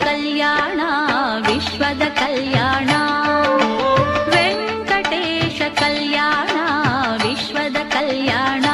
ಕಲ್ಯಾಣ ವಿಶ್ವದ ಕಲ್ಯಾಣ ವೆಂಕಟೇಶ ಕಲ್ಯಾಣ ವಿಶ್ವದ ಕಲ್ಯಾಣ.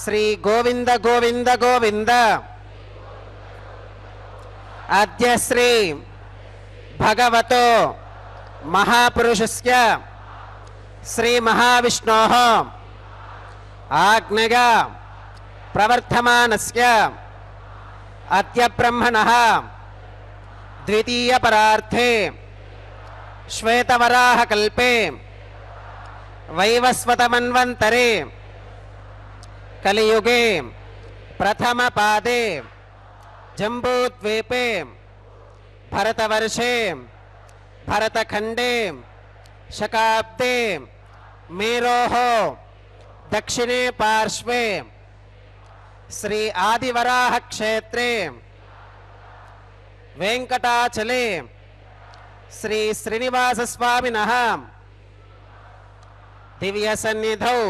శ్రీ గోవింద గోవింద గోవింద. అద్య శ్రీ భగవతో మహాపురుషస్య శ్రీ మహావిష్ణోః ఆజ్ఞయా ప్రవర్తమానస్య అద్య బ్రహ్మణః ద్వితీయ పరార్థే శ్వేతవరాహ కల్పే వైవస్వత మన్వంతరే కలియుగే ప్రథమ పాదే జంబూద్వీపే భరతవర్షే భరతఖండే శకాబ్దే మేరోః దక్షిణే పార్శ్వే శ్రీ ఆదివరాహ క్షేత్రే వెంకటాచలే శ్రీ శ్రీనివాస స్వామినః దివ్య సన్నిధౌ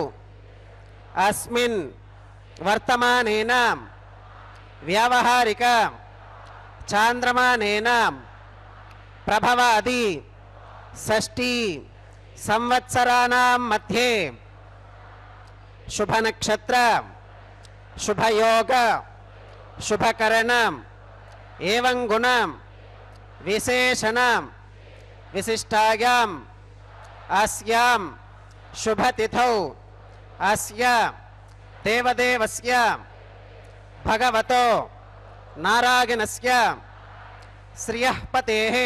అస్మిన్ వర్తమానేన వ్యావహారిక చాంద్రమానేన ప్రభవాది షష్ఠీ సంవత్సరాణం మధ్యే శుభనక్షత్ర శుభయోగ శుభకరణం ఏవం గుణం విశేషణం విశిష్టాయాం అస్యాం శుభతిథౌ అస్య దేవదేవస్య భగవతో నారాయణస్య శ్రియఃపతేః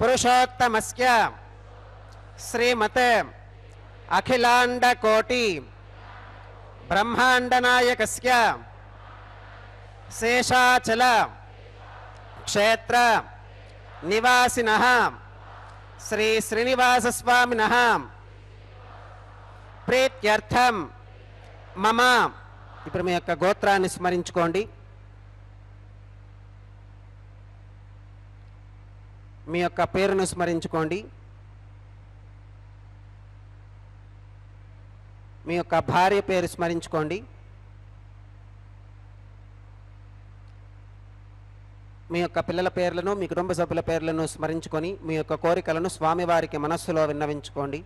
పురుషోత్తమస్య శ్రీమతే అఖిలాండకోటి బ్రహ్మాండనాయకస్య శేషాచల క్షేత్ర నివాసినః శ్రీ శ్రీనివాస స్వామినః ప్రీత్యర్థం మమ. ఇప్పుడు మీ యొక్క గోత్రాన్ని స్మరించుకోండి. మీ యొక్క పేరును స్మరించుకోండి. మీ యొక్క భార్య పేరు స్మరించుకోండి. మీ యొక్క పిల్లల పేర్లను మీ కుటుంబ సభ్యుల పేర్లను స్మరించుకొని మీ యొక్క కోరికలను స్వామివారికి మనస్సులో విన్నవించుకోండి.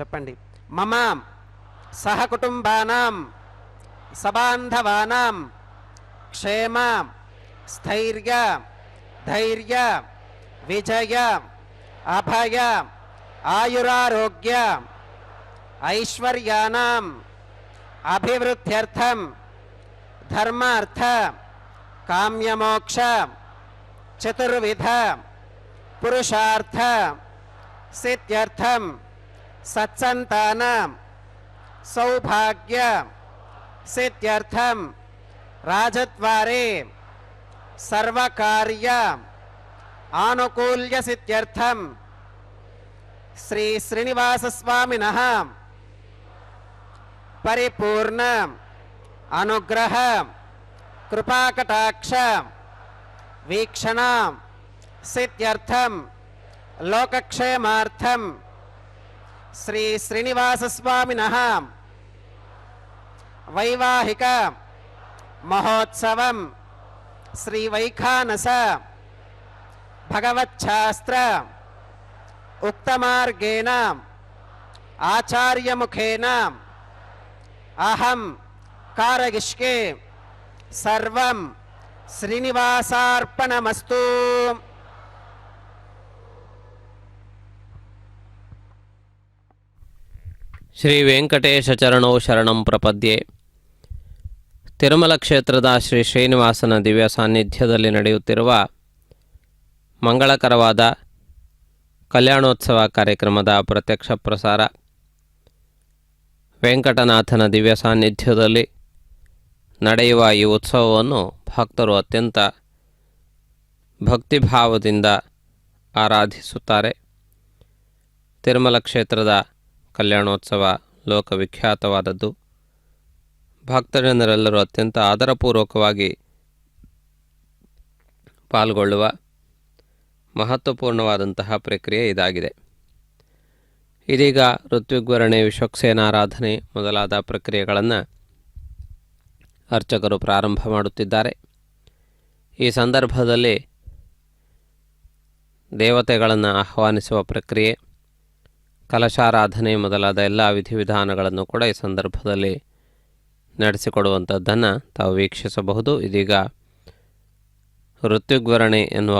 చెప్పండి. మమ సహకుటుంబానాం సబాంధవానాం క్షేమ స్థైర్య ధైర్య విజయ అభయ ఆయురారోగ్య ఐశ్వర్యానాం అభివృద్ధ్యర్థం ధర్మార్థ కామ్యమోక్ష చతుర్విధ పురుషార్థ సిద్ధ్యర్థం సత్సంతాన సౌభాగ్య సిద్ధ్యర్థం రాజద్వారే సర్వకార్య ఆనుకూల్య సిద్ధ్యర్థం శ్రీ శ్రీనివాస స్వామినః పరిపూర్ణ అనుగ్రహ కృపాకటాక్ష వీక్షణ సిద్ధ్యర్థం లోకక్షేమార్థం శ్రీ శ్రీనివాస స్వామినః వైవాహిక మహోత్సవం శ్రీ వైఖానస భగవచ్ఛాస్త్ర ఉక్తమార్గేణ ఆచార్యముఖేన అహం కారయిష్యే సర్వం శ్రీనివాసార్పణమస్తు. ಶ್ರೀ ವೆಂಕಟೇಶ ಚರಣೋ ಶರಣಂ ಪ್ರಪದ್ಯೆ. ತಿರುಮಲ ಕ್ಷೇತ್ರದ ಶ್ರೀ ಶ್ರೀನಿವಾಸನ ದಿವ್ಯ ಸಾನ್ನಿಧ್ಯದಲ್ಲಿ ನಡೆಯುತ್ತಿರುವ ಮಂಗಳಕರವಾದ ಕಲ್ಯಾಣೋತ್ಸವ ಕಾರ್ಯಕ್ರಮದ ಪ್ರತ್ಯಕ್ಷ ಪ್ರಸಾರ. ವೆಂಕಟನಾಥನ ದಿವ್ಯ ಸಾನ್ನಿಧ್ಯದಲ್ಲಿ ನಡೆಯುವ ಈ ಉತ್ಸವವನ್ನು ಭಕ್ತರು ಅತ್ಯಂತ ಭಕ್ತಿಭಾವದಿಂದ ಆರಾಧಿಸುತ್ತಾರೆ. ತಿರುಮಲ ಕ್ಷೇತ್ರದ ಕಲ್ಯಾಣೋತ್ಸವ ಲೋಕವಿಖ್ಯಾತವಾದದ್ದು. ಭಕ್ತಜನರೆಲ್ಲರೂ ಅತ್ಯಂತ ಆದರಪೂರ್ವಕವಾಗಿ ಪಾಲ್ಗೊಳ್ಳುವ ಮಹತ್ವಪೂರ್ಣವಾದಂತಹ ಪ್ರಕ್ರಿಯೆ ಇದಾಗಿದೆ. ಇದೀಗ ಋತ್ವಿಗ್ವರಣೆ, ವಿಶ್ವಕ್ಸೇನಾರಾಧನೆ ಮೊದಲಾದ ಪ್ರಕ್ರಿಯೆಗಳನ್ನು ಅರ್ಚಕರು ಪ್ರಾರಂಭ ಮಾಡುತ್ತಿದ್ದಾರೆ. ಈ ಸಂದರ್ಭದಲ್ಲಿ ದೇವತೆಗಳನ್ನು ಆಹ್ವಾನಿಸುವ ಪ್ರಕ್ರಿಯೆ, ಕಲಶಾರಾಧನೆ ಮೊದಲಾದ ಎಲ್ಲ ವಿಧಿವಿಧಾನಗಳನ್ನು ಕೂಡ ಈ ಸಂದರ್ಭದಲ್ಲಿ ನಡೆಸಿಕೊಡುವಂಥದ್ದನ್ನು ತಾವು ವೀಕ್ಷಿಸಬಹುದು. ಇದೀಗ ಋತ್ವಿಗ್ವರಣೆ ಎನ್ನುವ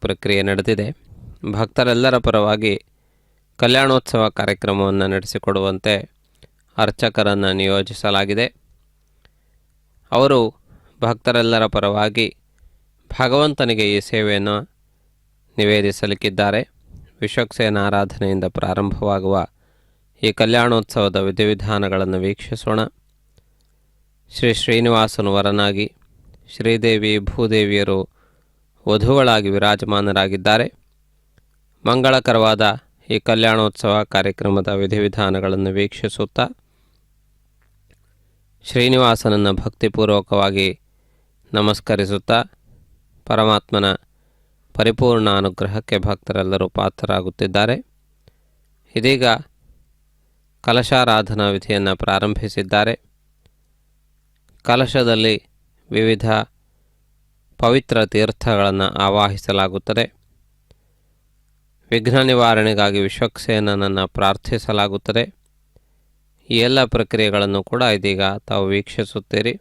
ಪ್ರಕ್ರಿಯೆ ನಡೆದಿದೆ. ಭಕ್ತರೆಲ್ಲರ ಪರವಾಗಿ ಕಲ್ಯಾಣೋತ್ಸವ ಕಾರ್ಯಕ್ರಮವನ್ನು ನಡೆಸಿಕೊಡುವಂತೆ ಅರ್ಚಕರನ್ನು ನಿಯೋಜಿಸಲಾಗಿದೆ. ಅವರು ಭಕ್ತರೆಲ್ಲರ ಪರವಾಗಿ ಭಗವಂತನಿಗೆ ಈ ಸೇವೆಯನ್ನು ನಿವೇದಿಸಲಿಕ್ಕಿದ್ದಾರೆ. ವಿಶ್ವಕ್ಸೇನ ಆರಾಧನೆಯಿಂದ ಪ್ರಾರಂಭವಾಗುವ ಈ ಕಲ್ಯಾಣೋತ್ಸವದ ವಿಧಿವಿಧಾನಗಳನ್ನು ವೀಕ್ಷಿಸೋಣ. ಶ್ರೀ ಶ್ರೀನಿವಾಸನು ವರನಾಗಿ, ಶ್ರೀದೇವಿ ಭೂದೇವಿಯರು ವಧುಗಳಾಗಿ ವಿರಾಜಮಾನರಾಗಿದ್ದಾರೆ. ಮಂಗಳಕರವಾದ ಈ ಕಲ್ಯಾಣೋತ್ಸವ ಕಾರ್ಯಕ್ರಮದ ವಿಧಿವಿಧಾನಗಳನ್ನು ವೀಕ್ಷಿಸುತ್ತಾ ಶ್ರೀನಿವಾಸನನ್ನು ಭಕ್ತಿಪೂರ್ವಕವಾಗಿ ನಮಸ್ಕರಿಸುತ್ತಾ ಪರಮಾತ್ಮನ ಪರಿಪೂರ್ಣ ಅನುಗ್ರಹಕ್ಕೆ ಭಕ್ತರೆಲ್ಲರೂ ಪಾತ್ರರಾಗುತ್ತಿದ್ದಾರೆ. ಇದೀಗ ಕಲಶಾರಾಧನಾ ವಿಧಿಯನ್ನು ಪ್ರಾರಂಭಿಸಿದ್ದಾರೆ. ಕಲಶದಲ್ಲಿ ವಿವಿಧ ಪವಿತ್ರ ತೀರ್ಥಗಳನ್ನು ಆವಾಹಿಸಲಾಗುತ್ತದೆ. ವಿಘ್ನ ನಿವಾರಣೆಗಾಗಿ ವಿಶ್ವಕ್ಸೇನನನ್ನು ಪ್ರಾರ್ಥಿಸಲಾಗುತ್ತದೆ. ಈ ಎಲ್ಲ ಪ್ರಕ್ರಿಯೆಗಳನ್ನು ಕೂಡ ಇದೀಗ ತಾವು ವೀಕ್ಷಿಸುತ್ತೀರಿ.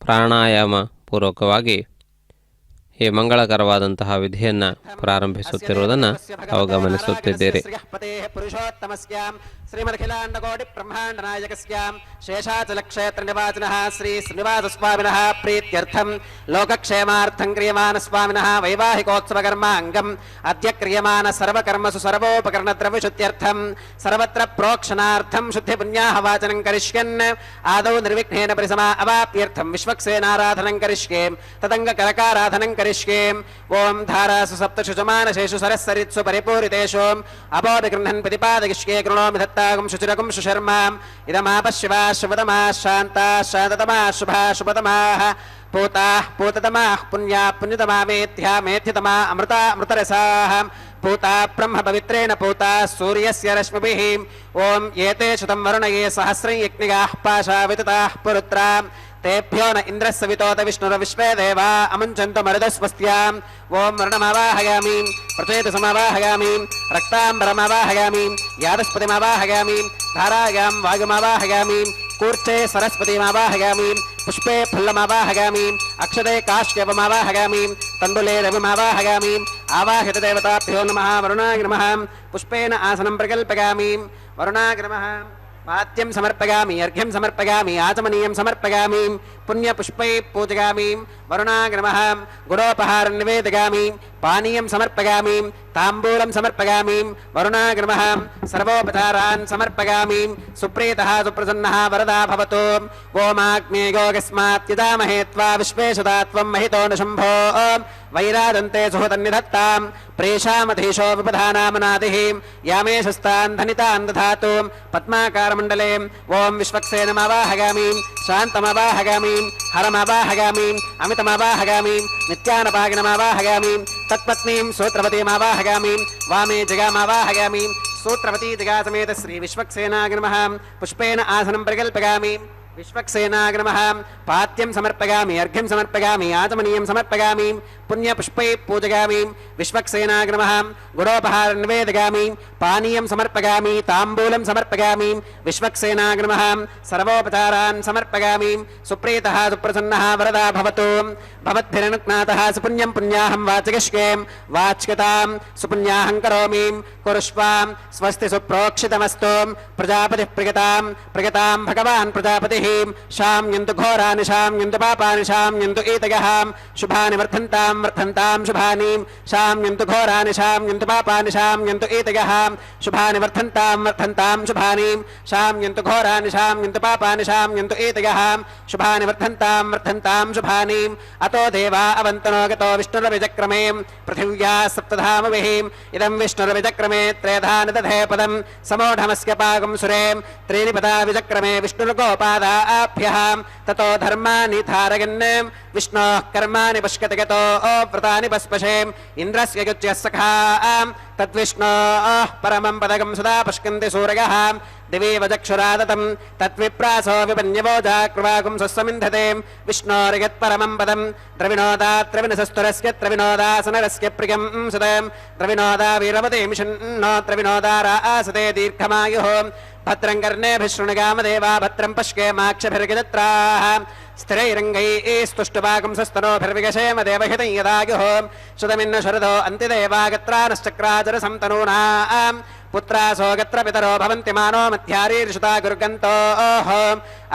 ಪ್ರಾಣಾಯಾಮ ಪೂರ್ವಕವಾಗಿ ಈ ಮಂಗಳಕರವಾದಂತಹ ವಿಧಿಯನ್ನು ಪ್ರಾರಂಭಿಸುತ್ತಿರುವುದನ್ನು ತಾವು ಗಮನಿಸುತ್ತಿದ್ದೀರಿ. ಶ್ರೀಮದಖಿಲಾಂಡಕೋಟಿ ಬ್ರಹ್ಮಾಂಡ ನಾಯಕಸ್ಯಾಂ ಶೇಷಾಚಲ ಕ್ಷೇತ್ರ ನಿವಾಸಿನಃ ಶ್ರೀ ಶ್ರೀನಿವಾಸ ಸ್ವಾಮಿನಃ ಪ್ರೀತ್ಯರ್ಥಂ ಲೋಕಕ್ಷೇಮಾರ್ಥಂ ಕ್ರಿಯಮಾನ ಸ್ವಾಮಿನಃ ವೈವಾಹಿಕೋತ್ಸವ ಕರ್ಮಾಂಗಂ ಅದ್ಯ ಕ್ರಿಯಮಾನ ಸರ್ವಕರ್ಮಸು ಸರ್ವೋಪಕರಣ ದ್ರವ್ಯಶುದ್ಧ್ಯರ್ಥಂ ಸರ್ವತ್ರ ಪ್ರೋಕ್ಷಣಾರ್ಥಂ ಶುದ್ಧಿ ಪುಣ್ಯಾಹ ವಾಚನಂ ಕರಿಷ್ಯನ್ ಆದೌ ನಿರ್ವಿಘ್ನೇನ ಪರಿಸಮ ಅವಾಪ್ಯರ್ಥಂ ವಿಶ್ವಕ್ಸೇನಾರಾಧನಂ ಕರಿಷ್ಯೆ ತದಂಗ ಕರಕಾರಾಧನಂ ಕರಿಷ್ಯೆ. ಓಂ ಧಾರಾಸು ಸಪ್ತಶು ಜಮಾನಶೇಷು ಸರಸ್ಸರಿತ್ಸು ಪರಿಪೂರಿತೇಷು ಅಬೋಧಿಗೃಹನ್ ಪ್ರತಿಪಾದಯಿಷ್ಯೆ ಕೃಣೋಮಿ ದತ್ತಾಗಂ ಶುಚಿರಗಂ ಶುಶರ್ಮಾಂ ಇದಮಾಪಶ್ಯವಾ ಶುಭತಮಾ ಶಾಂತಾ ಶಾಂತತಮಾ ಶುಭಾ ಶುಭತಮಾಃ पूताः पूततमाः पुण्या पुण्यतमा मेथ्या मेथ्यतमा अमृता अमृतरसाः पूता ब्रह्म पवित्रेण पूता सूर्यस्य रश्मिभिः. ओम एते शतं वरुणये सहस्रं यज्ञिकाः पाशा वितताः पुरुत्रा तेभ्यो न इन्द्रः सवितोत विष्णुर्विश्वे देवा अमुञ्चन्तु मरुदस्वस्त्याम् ॐ वर्णमावाहयामि प्रचेतसमावाहयामि रक्ताम्बरमावाहयामि यादस्पतिमावाहयामि धारायां वायुमावाहयामि कूर्चे सरस्वतीमावाहयामि पुष्पे फुल्लमावाहयामि अक्षते काश्यपमावाहयामि तण्डुले रविमावाहयामि आवाहितदेवताभ्यो नमः वरुणाय नमः पुष्पेन आसनं प्रकल्पयामि वरुणाय नमः पाद्यं समर्पयामि अर्घ्यं समर्पयामि आचमनीयं समर्पयामि पुण्यपुष्पै पूजयामि वरुणाय नमः गुडोपहारं निवेदयामि पानीयं समर्पयामि ताम्बूलं समर्पयामि वरुणाय नमः सर्वोपचारान् समर्पयामि सुप्रीतः सुप्रसन्नः वरदा भवतु ओमाग्नेयोगस्मात् यजामहे त्वा विश्वेशदा त्वं महितो न शम्भो वैरादन्ते सुहृदन्निधत्तां प्रेषामधीशो विपधानामनादिः यामेशस्तान् धनितान् दधातु पद्माकारमण्डले ॐ विश्वक्सेनमावाहयामि शान्तमावाहयामि हरमावाहयामि अमितमावाहयामि नित्यानपागिनमावाहयामि तत्पत्नीं सूत्रवतीमावाहयामि वामे जगामावाहयामि सूत्रवती जगा समेत श्री विश्वक्सेनाय नमः पुष्पेन आसनं प्रकल्पयामि विश्वक्सेनाय नमः पाद्यं समर्पयामि अर्घ्यं समर्पयामि आचमनीयं समर्पयामि पुण्यपुष्पै पूजयामि विश्वक्सेनाय नमः गुडोपहारं निवेदयामि पानीयं समर्पयामि ताम्बूलं समर्पयामि विश्वक्सेनाय नमः सर्वोपचारान् समर्पयामि सुप्रीतः सुप्रसन्नः वरदा भवतु भवद्भिरनुज्ञातः सुपुण्यं पुण्याहं वाचयिष्ये वाच्यतां सुपुण्याहं करोमि कुरुष्वां स्वस्ति सुप्रोक्षितमस्तु प्रजापतिः प्रगतां भगवान् प्रजापतिः शाम्यन्तु घोरानि शाम्यन्तु पापानि शाम्यन्तु एतयः शुभानि वर्धन्तां शुभानि शाम्यन्तु घोरानि शाम्यन्तु पापानि शाम्यन्तु एतयः शुभानि वर्धन्तां शुभानि शाम्यन्तु घोरानि शाम्यन्तु पापानि शाम्यन्तु एतयः शुभानि वर्धन्तां शुभानि अतो देवा अवन्तनो गतो विष्णुरविचक्रमे पृथिव्या सप्तधामभिः इदं विष्णुरविचक्रमे त्रेधानि दधे पदं समोढमस्य पाकं सुरे त्रीणि पदा विचक्रमे विष्णुर्गोपादाभ्यः ततो धर्माणि धारयन् विष्णोः कर्माणि पश्यति गतो व्रतानि पस्पशे इन्द्रस्य युज्यः सखा तद्विष्णोः परमं पदकं सदा पश्यन्ति सूरयः दिवे वचक्षुरादतं तद्विप्रासो विपन्यवो जाकृवाकुं स्वस्वमिन्धते विष्णोर्यत्परमं पदं द्रविणोदात्रविणसस्तुरस्य त्रविणोदासनरस्य प्रियं सुते द्रविणोदा वीरवते मिषन्नो द्रविणोदारासते दीर्घमायुः भद्रं कर्णेभिः शृणुगामदेवा भद्रं पश्येमाक्षभिर्गजत्राः स्थिरैरङ्गैस्तुष्टुवाकुं सस्तनोभिर्विगशेम देवहितं यदायुः श्रुतमिन्न शरदो अन्तिदेवागत्रानश्चक्राचरसं तनूनां पुत्रासो गत्र पितरो भवन्ति मानो मध्यारीर्षुता गुर्गन्तोः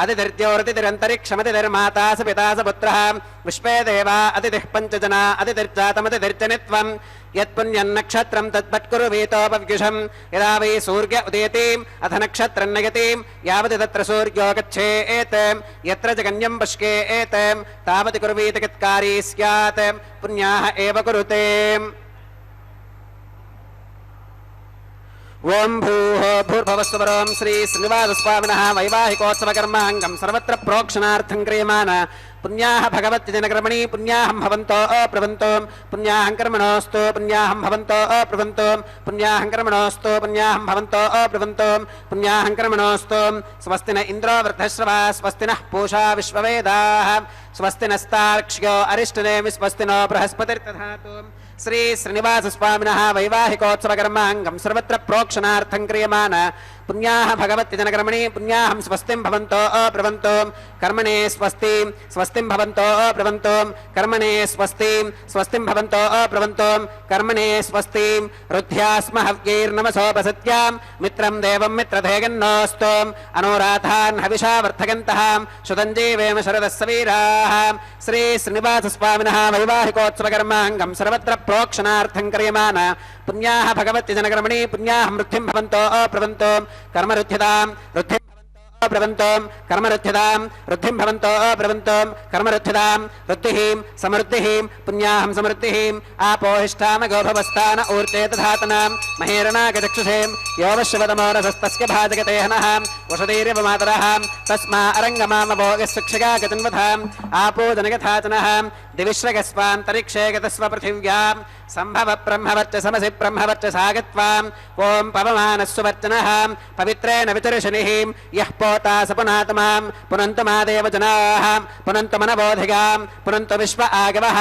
अतिथिर्द्योरतिथिरन्तरिक्षमतिथिर्माता स पिता स पुत्रः विश्वे देवा अतिथिः पञ्चजना अतिथिर्जातमतिथिर्जनित्वम् यत्पुण्यन्नक्षत्रं तद्भट्कुरुवीतोपव्युषम् यदा वै सूर्य उदेति अथ नक्षत्रं नयति यावति तत्र सूर्यो गच्छेत् यत्र जगन्यं पश्येत् तावति कुर्वीत कित्कारी स्यात् पुण्याः एव कुरुते ओं भूः भूर्भुवस्वरं श्री श्रीनिवासस्वामिनः वैवाहिकोत्सवकर्माङ्गं सर्वत्र प्रोक्षणार्थं क्रियमाण पुण्याः भगवत्यजनकर्मणि पुण्याहं भवन्तो अप्रवन्तो पुण्याहं कर्मणोऽस्तु पुण्याहं भवन्तो अप्रवन्तो पुण्याहं कर्मणोऽस्तु पुण्याहं भवन्तो अप्रवन्तो पुण्याहं कर्मणोऽस्तु स्वस्ति न इन्द्रो वृद्धश्रवा स्वस्ति नः पूषा विश्ववेदाः स्वस्ति नस्तार्क्ष्यो अरिष्टनेमि स्वस्ति नो बृहस्पतिर्दधातु श्री श्रीनिवासस्वामिनः वैवाहिकोत्सवकर्माङ्गं सर्वत्र प्रोक्षणार्थं क्रियमाण पुण्याः भगवत्यजनकर्मणि पुण्याहं स्वस्तिं भवन्तो अप्रवन्तो कर्मणे स्वस्ति स्वस्तिं भवन्तो अप्रवन्तो कर्मणे स्वस्ति स्वस्तिं भवन्तो अप्रवन्तो कर्मणे स्वस्ति रुद्ध्यास्म हव्यैर्नमसोपसत्यां मित्रं देवं मित्रधेयन्नोऽस्तु अनुराधान् हविषा वर्धयन्तः शुतञ्जीवेम शरदस्य वीराः श्री श्रीनिवासस्वामिनः वैवाहिकोत्सवकर्माङ्गं सर्वत्र प्रोक्षणार्थं क्रियमाण पुण्याः भगवत्यजनकर्मणि पुण्याहं वृद्धिं भवन्तो अप्रवन्तो कर्मरुध्यतां वृद्धिं प्रवन्तो कर्मरुध्यतां वृद्धिं भवन्तो अप्रवन्तो कर्मरुध्यतां वृद्धिः समृद्धिः पुण्याहं समृद्धिः आपोहिष्ठामगोभवस्थान ऊर्जे दधातनां महेरणागचक्षुषे योवश्वतमोरसस्तस्य भाजगते हनः वसुधैर्यवमातरः तस्मा अरङ्गमामभोगः शिक्षगा गजन्वथाम् आपोजनगथाचनः दिविश्रगस्वान्तरिक्षे गतस्व पृथिव्यां सम्भव ब्रह्मवर्चसमसि ब्रह्मवर्चसागत्वाम् ॐ पवमानस्सुवर्चनः पवित्रेण वितर्षणिः यः पोता स पुनातमां पुनन्तु मा देवजनाः पुनन्तु मनबोधिगां पुनन्तु विश्व आगवः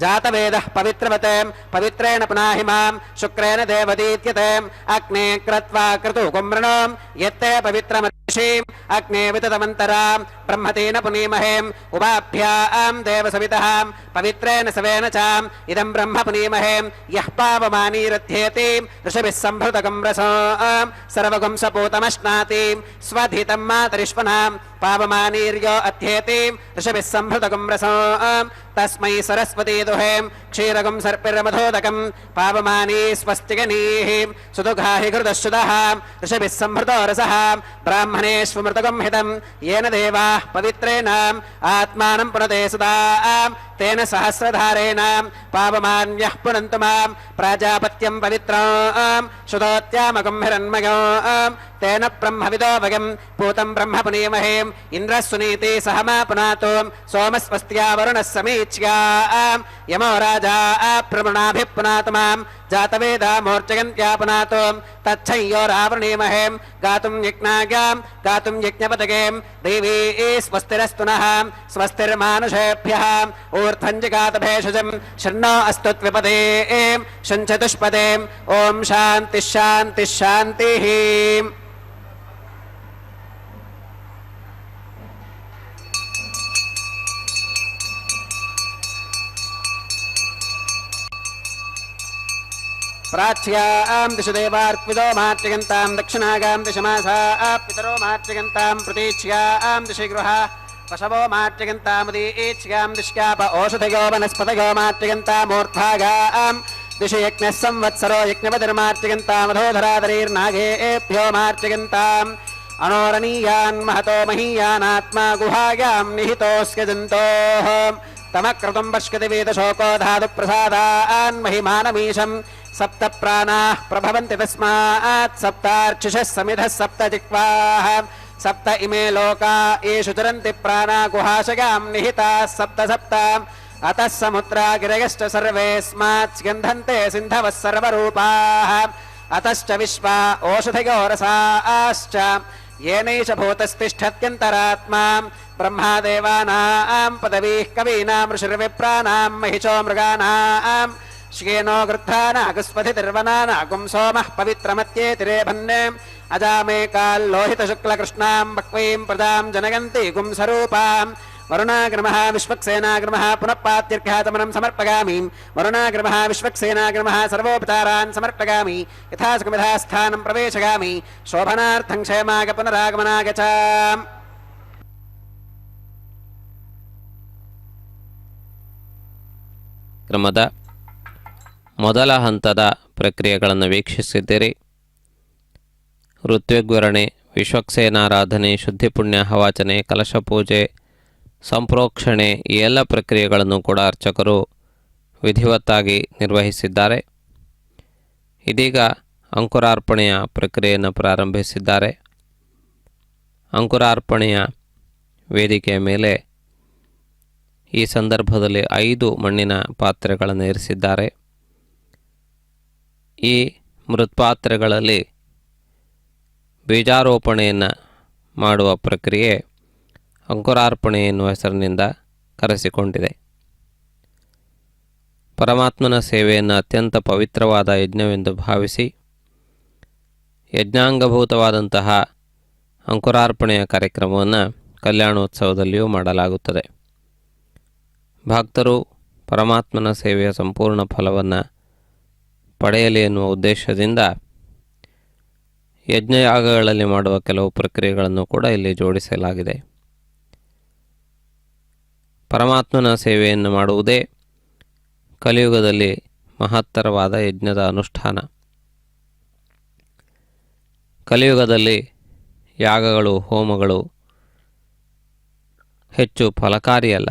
जातवेदः पवित्रवते पवित्रेण पुनाहि मां शुक्रेण देवदीत्यते अग्ने क्रत्वा क्रतु कुम्रणो यत्ते पवित्रमर्षिम् अग्ने विततमन्तरां ब्रह्मतेन पुनीमहेम् उभाभ्यां देवसवितः पवित्रेण सवेन चाम् इदं ब्रह्म पुनीमहेम् यः पावमानीरथ्येति ऋषभिः सम्भृतकं रसोऽं सर्वगुं सपूतमश्नाति स्वधितं मातरिष्वनां पावमानीर्यो अध्येति ऋषभिः सम्भृतकं रसोऽं तस्मै सरस्वती दुहें क्षीरगुं सर्पिर्मधोदकं पावमानी स्वस्तिगनीः सुदुघाहि घृतश्रुतः ऋषभिः सम्भृतो रसः ब्राह्मणेष्वमृतकं हितं येन देवाः पवित्रेण आत्मानं पुनते सदा तेन सहस्रधारेण पावमान्यः पुनन्तु मां प्राजापत्यं पवित्रां शुद्धोत्यामकं हिरण्मयो तेन ब्रह्मविदो वयं पूतं ब्रह्म पुनीमहेम् इन्द्रः सुनीति सह मा पुनातु सोमस्वस्त्या वरुणः समीच्या यमो राजा प्रवृणाभिः पुनातु मां जातवेदा मोर्चयन्त्या पुनातु तच्छयोरावृणीमहेम् गातुं यज्ञाज्ञां गातुं यज्ञपतकें देवी स्वस्तिरस्तु नः स्वस्तिर्मानुषेभ्यः ऊर्ध्वञ्जिगात भेषजं शन्नो अस्तु त्विपदे शञ्चतुष्पदे ॐ शान्तिः शान्तिः शान्तिः प्राच्यां दिशु देवार्पितो मार्चयन्तां दक्षिणागां दिशमासा पितरो मार्चयन्तां प्रतीच्यां दिशि गृहा पशवो मार्चयन्तामुदीच्यां दिश्याप ओषधयो वनस्पतयो मार्चयन्तामूर्ध्वागां दिशि यज्ञः संवत्सरो यज्ञपतिर्मार्चयन्तामधोधराधरीर्नागेभ्यो मार्चयन्ताम् अनोरणीयान् महतो महीयानात्मा गुहायां निहितोऽस्य जन्तोः तमक्रतुं पश्यति वेदशोको धातुप्रसादान् महिमानमीशम् सप्त प्राणाः प्रभवन्ति तस्मात् सप्तार्चिषः समिधः सप्त जिह्वाः सप्त इमे लोका येषु चरन्ति प्राणा गुहाशयां निहिताः सप्त सप्त अतः समुद्रा गिरयश्च सर्वेऽस्मात् स्यन्धन्ते सिन्धवः सर्वरूपाः अतश्च विश्वा ओषधयो रसाश्च येनैष भूतस्तिष्ठत्यन्तरात्मा ब्रह्मादेवानां पदवीः कवीनां ऋषिर्विप्राणां महिषो मृगाणां श्येनो गृध्रानागस्वधिर्वनानागुं सोमः पवित्रमत्येतिरेभन्ने अजामेकाल्लोहितशुक्लकृष्णां बक्वीं प्रजां जनयन्ति गुंसरूपां वरुणाग्रमः विश्वक्सेनाग्रमः पुनः पात्यर्घ्यातमनं समर्पयामि वरुणाग्रमः विश्वक्सेनाग्रमः सर्वोपचारान् समर्पयामि यथा सुखमिधा स्थानं प्रवेशयामि शोभनार्थं क्षेमाग पुनरागमनाग च ಕ್ರಮದ ಮೊದಲ ಹಂತದ ಪ್ರಕ್ರಿಯೆಗಳನ್ನು ವೀಕ್ಷಿಸಿದ್ದೀರಿ. ಋತ್ವಿಗ್ವರಣೆ, ವಿಶ್ವಕ್ಸೇನಾರಾಧನೆ, ಶುದ್ಧಿ ಪುಣ್ಯ ಹವಾಚನೆ, ಕಲಶ ಪೂಜೆ, ಸಂಪ್ರೋಕ್ಷಣೆ ಈ ಎಲ್ಲ ಪ್ರಕ್ರಿಯೆಗಳನ್ನು ಕೂಡ ಅರ್ಚಕರು ವಿಧಿವತ್ತಾಗಿ ನಿರ್ವಹಿಸಿದ್ದಾರೆ. ಇದೀಗ ಅಂಕುರಾರ್ಪಣೆಯ ಪ್ರಕ್ರಿಯೆಯನ್ನು ಪ್ರಾರಂಭಿಸಿದ್ದಾರೆ. ಅಂಕುರಾರ್ಪಣೆಯ ವೇದಿಕೆಯ ಮೇಲೆ ಈ ಸಂದರ್ಭದಲ್ಲಿ 5 ಮಣ್ಣಿನ ಪಾತ್ರೆಗಳನ್ನು ಇರಿಸಿದ್ದಾರೆ. ಈ ಮೃತ್ಪಾತ್ರೆಗಳಲ್ಲಿ ಬೀಜಾರೋಪಣೆಯನ್ನು ಮಾಡುವ ಪ್ರಕ್ರಿಯೆ ಅಂಕುರಾರ್ಪಣೆ ಎನ್ನುವ ಹೆಸರಿನಿಂದ ಕರೆಸಿಕೊಂಡಿದೆ. ಪರಮಾತ್ಮನ ಸೇವೆಯನ್ನು ಅತ್ಯಂತ ಪವಿತ್ರವಾದ ಯಜ್ಞವೆಂದು ಭಾವಿಸಿ ಯಜ್ಞಾಂಗಭೂತವಾದಂತಹ ಅಂಕುರಾರ್ಪಣೆಯ ಕಾರ್ಯಕ್ರಮವನ್ನು ಕಲ್ಯಾಣೋತ್ಸವದಲ್ಲಿಯೂ ಮಾಡಲಾಗುತ್ತದೆ. ಭಕ್ತರು ಪರಮಾತ್ಮನ ಸೇವೆಯ ಸಂಪೂರ್ಣ ಫಲವನ್ನು ಪಡೆಯಲಿ ಎನ್ನುವ ಉದ್ದೇಶದಿಂದ ಯಜ್ಞಯಾಗಗಳಲ್ಲಿ ಮಾಡುವ ಕೆಲವು ಪ್ರಕ್ರಿಯೆಗಳನ್ನು ಕೂಡ ಇಲ್ಲಿ ಜೋಡಿಸಲಾಗಿದೆ. ಪರಮಾತ್ಮನ ಸೇವೆಯನ್ನು ಮಾಡುವುದೇ ಕಲಿಯುಗದಲ್ಲಿ ಮಹತ್ತರವಾದ ಯಜ್ಞದ ಅನುಷ್ಠಾನ. ಕಲಿಯುಗದಲ್ಲಿ ಯಾಗಗಳು, ಹೋಮಗಳು ಹೆಚ್ಚು ಫಲಕಾರಿಯಲ್ಲ.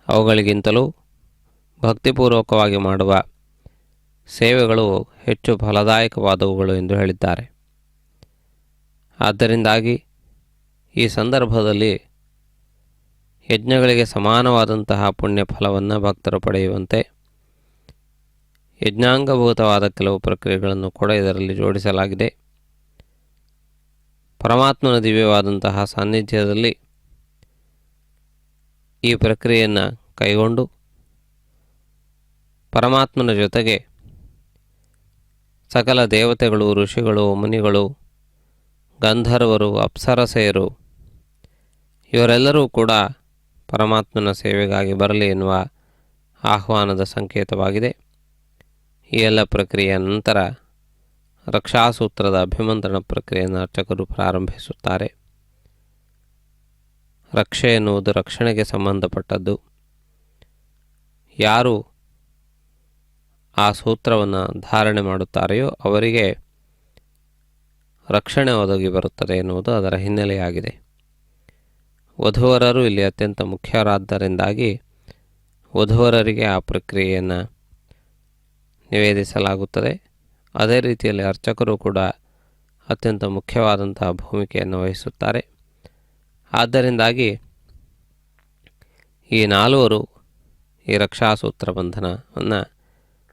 ಅವುಗಳಿಗಿಂತಲೂ ಭಕ್ತಿಪೂರ್ವಕವಾಗಿ ಮಾಡುವ ಸೇವೆಗಳು ಹೆಚ್ಚು ಫಲದಾಯಕವಾದವುಗಳು ಎಂದು ಹೇಳಿದ್ದಾರೆ. ಆದ್ದರಿಂದಾಗಿ ಈ ಸಂದರ್ಭದಲ್ಲಿ ಯಜ್ಞಗಳಿಗೆ ಸಮಾನವಾದಂತಹ ಪುಣ್ಯ ಫಲವನ್ನು ಭಕ್ತರು ಪಡೆಯುವಂತೆ ಯಜ್ಞಾಂಗಭೂತವಾದ ಕೆಲವು ಪ್ರಕ್ರಿಯೆಗಳನ್ನು ಕೂಡ ಇದರಲ್ಲಿ ಜೋಡಿಸಲಾಗಿದೆ. ಪರಮಾತ್ಮನ ದಿವ್ಯವಾದಂತಹ ಸಾನ್ನಿಧ್ಯದಲ್ಲಿ ಈ ಪ್ರಕ್ರಿಯೆಯನ್ನು ಕೈಗೊಂಡು ಪರಮಾತ್ಮನ ಜೊತೆಗೆ ಸಕಲ ದೇವತೆಗಳು, ಋಷಿಗಳು, ಮುನಿಗಳು, ಗಂಧರ್ವರು, ಅಪ್ಸರಸೆಯರು ಇವರೆಲ್ಲರೂ ಕೂಡ ಪರಮಾತ್ಮನ ಸೇವೆಗಾಗಿ ಬರಲಿ ಎನ್ನುವ ಆಹ್ವಾನದ ಸಂಕೇತವಾಗಿದೆ. ಈ ಎಲ್ಲ ಪ್ರಕ್ರಿಯೆಯ ನಂತರ ರಕ್ಷಾಸೂತ್ರದ ಅಭಿಮಂತ್ರಣ ಪ್ರಕ್ರಿಯೆಯನ್ನು ಅರ್ಚಕರು ಪ್ರಾರಂಭಿಸುತ್ತಾರೆ. ರಕ್ಷೆ ಎನ್ನುವುದು ರಕ್ಷಣೆಗೆ ಸಂಬಂಧಪಟ್ಟದ್ದು. ಯಾರು ಆ ಸೂತ್ರವನ್ನು ಧಾರಣೆ ಮಾಡುತ್ತಾರೆಯೋ ಅವರಿಗೆ ರಕ್ಷಣೆ ಒದಗಿ ಬರುತ್ತದೆ ಎನ್ನುವುದು ಅದರ ಹಿನ್ನೆಲೆಯಾಗಿದೆ. ವಧುವರರು ಇಲ್ಲಿ ಅತ್ಯಂತ ಮುಖ್ಯರಾದ್ದರಿಂದಾಗಿ ವಧುವರರಿಗೆ ಆ ಪ್ರಕ್ರಿಯೆಯನ್ನು ನಿವೇದಿಸಲಾಗುತ್ತದೆ. ಅದೇ ರೀತಿಯಲ್ಲಿ ಅರ್ಚಕರು ಕೂಡ ಅತ್ಯಂತ ಮುಖ್ಯವಾದಂತಹ ಭೂಮಿಕೆಯನ್ನು ವಹಿಸುತ್ತಾರೆ. ಆದ್ದರಿಂದಾಗಿ ಈ ನಾಲ್ವರು ಈ ರಕ್ಷಾಸೂತ್ರ ಬಂಧನವನ್ನು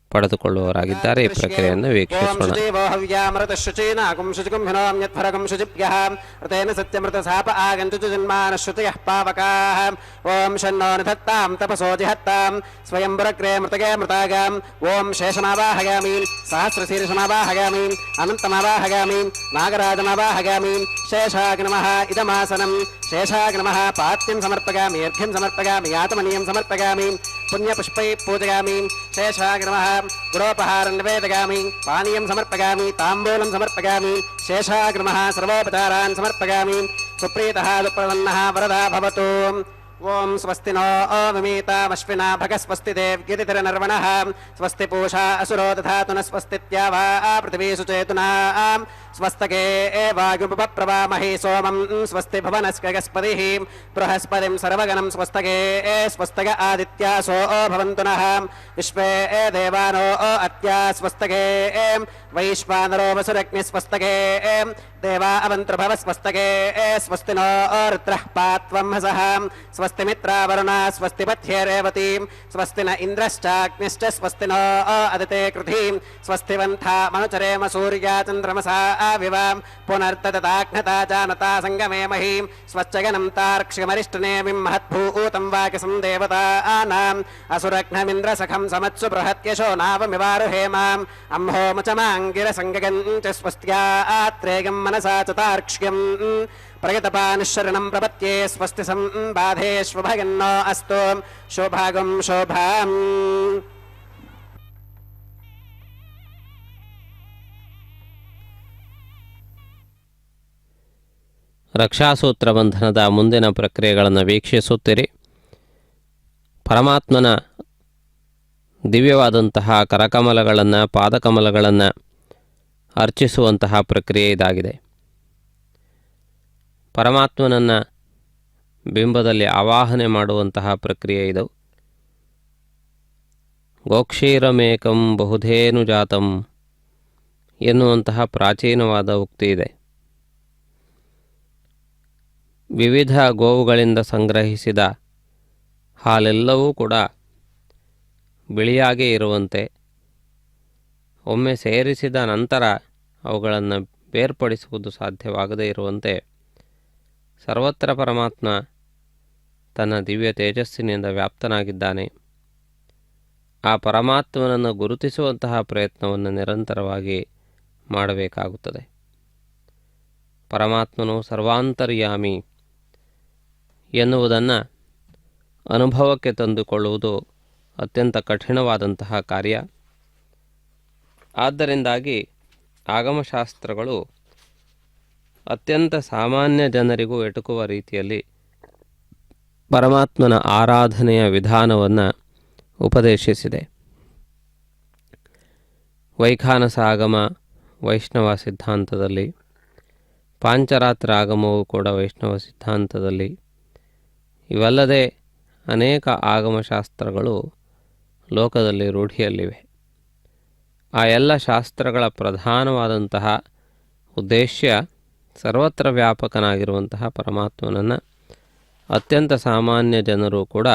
ಪಡೆದುಕೊಳ್ಳುವವರಾಗಿದ್ದಾರೆ. ಈ ಪ್ರಕ್ರಿಯೆಯನ್ನು ವೀಕ್ಷಿಸೋಣ. ಓಂ ಶನ್ನೋ ನಿಧತ್ತಾಂ ತಪಸೋ ಜಿಹತ್ತಾಂ ಸ್ವಯಂವರಗ್ರೇ ಮೃತಗೆ ಮೃತಾಗಾಂ. ಓಂ ಶೇಷಮಾವಾಹಯಾಮಿ, ಸಹಸ್ರಶೀರ್ಷಮಾವಾಹಯಾಮಿ, ಅನಂತಮಾವಾಹಯಾಮಿ, ನಾಗರಾಜಮಾವಾಹಯಾಮಿ. ಶೇಷಾಗ್ ನಮಃ ಇದಮಾಸನಂ. ಶೇಷಾಗ್ ನಮಃ ಪಾತ್ಯಂ ಸಮರ್ಪಯಾಮಿ, ಅರ್ಘ್ಯಂ ಸಮರ್ಪಯಾಮಿ, ಯಾತಮನೀಯಂ ಸಮರ್ಪಯಾಮಿ, पुण्यपुष्पै पूजयामि. शेषाग नमः गुडोपहारं निवेदयामि, पानीयं समर्पयामि, ताम्बूलं समर्पयामि. शेषाग नमः सर्वोपचारान् समर्पयामि. सुप्रीतः सुप्रसन्नः वरदा भवतु. ओम स्वस्ति नो विमीतामश्विना भगस्वस्ति देव्यतिरनर्वणः. स्वस्ति पूषा असुरो दधातु न स्वस्तित्यावा पृथिवी सुचेतुना. स्वस्तके वायुपप्रवामहि सोमं. स्वस्ति भुवनस्कगस्पतिः बृहस्पतिं सर्वगणं. स्वस्तके स्वस्तक आदित्यासो भवन्तु नः. विश्वे देवानो अत्या. स्वस्तके वैश्वानरो वसुरग्निः. स्वस्तके देवा अवन्तर्भव. स्वस्तके स्वस्ति नो रुद्रः पात्वं हसः. स्वस्ति मित्रावरुणा. स्वस्ति पथ्ये रेवती. स्वस्ति न इन्द्रश्चाग्निश्च. स्वस्ति नो अदिते कृधिः. स्वस्ति वन्था मनुचरेम सूर्या चन्द्रमसा विवां. पुनर्तदताघ्नता जानता संगमे महीं. स्वश्चगनं तार्क्ष्यमरिष्टनेमिं महद्भूतं वाक्यसं देवतानाम्. असुरघ्नमिन्द्रसखं समत्सु बृहत्यशो नावमिवारुहेमाम्. अम्होमचमाङ्गिरसङ्गगं च स्वस्त्या आत्रेयं मनसा च तार्क्ष्यम्. प्रयतपानिशरणं प्रपत्ये. स्वस्ति संबाधेष्वभगन्नो अस्तु. शोभागं शोभाम्. ರಕ್ಷಾಸೂತ್ರ ಬಂಧನದ ಮುಂದಿನ ಪ್ರಕ್ರಿಯೆಗಳನ್ನು ವೀಕ್ಷಿಸುತ್ತೀರಿ. ಪರಮಾತ್ಮನ ದಿವ್ಯವಾದಂತಹ ಕರಕಮಲಗಳನ್ನು, ಪಾದಕಮಲಗಳನ್ನು ಅರ್ಚಿಸುವಂತಹ ಪ್ರಕ್ರಿಯೆ ಇದಾಗಿದೆ. ಪರಮಾತ್ಮನನ್ನು ಬಿಂಬದಲ್ಲಿ ಆವಾಹನೆ ಮಾಡುವಂತಹ ಪ್ರಕ್ರಿಯೆ ಇದು. ಗೋಕ್ಷೀರಮೇಕಂ ಬಹುಧೇನು ಜಾತಂ ಎನ್ನುವಂತಹ ಪ್ರಾಚೀನವಾದ ಉಕ್ತಿ ಇದೆ. ವಿವಿಧ ಗೋವುಗಳಿಂದ ಸಂಗ್ರಹಿಸಿದ ಹಾಲೆಲ್ಲವೂ ಕೂಡ ಬಿಳಿಯಾಗೇ ಇರುವಂತೆ, ಒಮ್ಮೆ ಸೇರಿಸಿದ ನಂತರ ಅವುಗಳನ್ನು ಬೇರ್ಪಡಿಸುವುದು ಸಾಧ್ಯವಾಗದೇ ಇರುವಂತೆ ಸರ್ವತ್ರ ಪರಮಾತ್ಮ ತನ್ನ ದಿವ್ಯ ತೇಜಸ್ಸಿನಿಂದ ವ್ಯಾಪ್ತನಾಗಿದ್ದಾನೆ. ಆ ಪರಮಾತ್ಮನನ್ನು ಗುರುತಿಸುವಂತಹ ಪ್ರಯತ್ನವನ್ನು ನಿರಂತರವಾಗಿ ಮಾಡಬೇಕಾಗುತ್ತದೆ. ಪರಮಾತ್ಮನು ಸರ್ವಾಂತರ್ಯಾಮಿ ಎನ್ನುವುದನ್ನು ಅನುಭವಕ್ಕೆ ತಂದುಕೊಳ್ಳುವುದು ಅತ್ಯಂತ ಕಠಿಣವಾದಂತಹ ಕಾರ್ಯ. ಆದ್ದರಿಂದಾಗಿ ಆಗಮಶಾಸ್ತ್ರಗಳು ಅತ್ಯಂತ ಸಾಮಾನ್ಯ ಜನರಿಗೂ ಎಟುಕುವ ರೀತಿಯಲ್ಲಿ ಪರಮಾತ್ಮನ ಆರಾಧನೆಯ ವಿಧಾನವನ್ನು ಉಪದೇಶಿಸಿದೆ. ವೈಖಾನಸ ಆಗಮ ವೈಷ್ಣವ ಸಿದ್ಧಾಂತದಲ್ಲಿ, ಪಾಂಚರಾತ್ರ ಆಗಮವು ಕೂಡ ವೈಷ್ಣವ ಸಿದ್ಧಾಂತದಲ್ಲಿ, ಇವಲ್ಲದೆ ಅನೇಕ ಆಗಮಶಾಸ್ತ್ರಗಳು ಲೋಕದಲ್ಲಿ ರೂಢಿಯಲ್ಲಿವೆ. ಆ ಎಲ್ಲ ಶಾಸ್ತ್ರಗಳ ಪ್ರಧಾನವಾದಂತಹ ಉದ್ದೇಶ ಸರ್ವತ್ರ ವ್ಯಾಪಕನಾಗಿರುವಂತಹ ಪರಮಾತ್ಮನನ್ನು ಅತ್ಯಂತ ಸಾಮಾನ್ಯ ಜನರು ಕೂಡ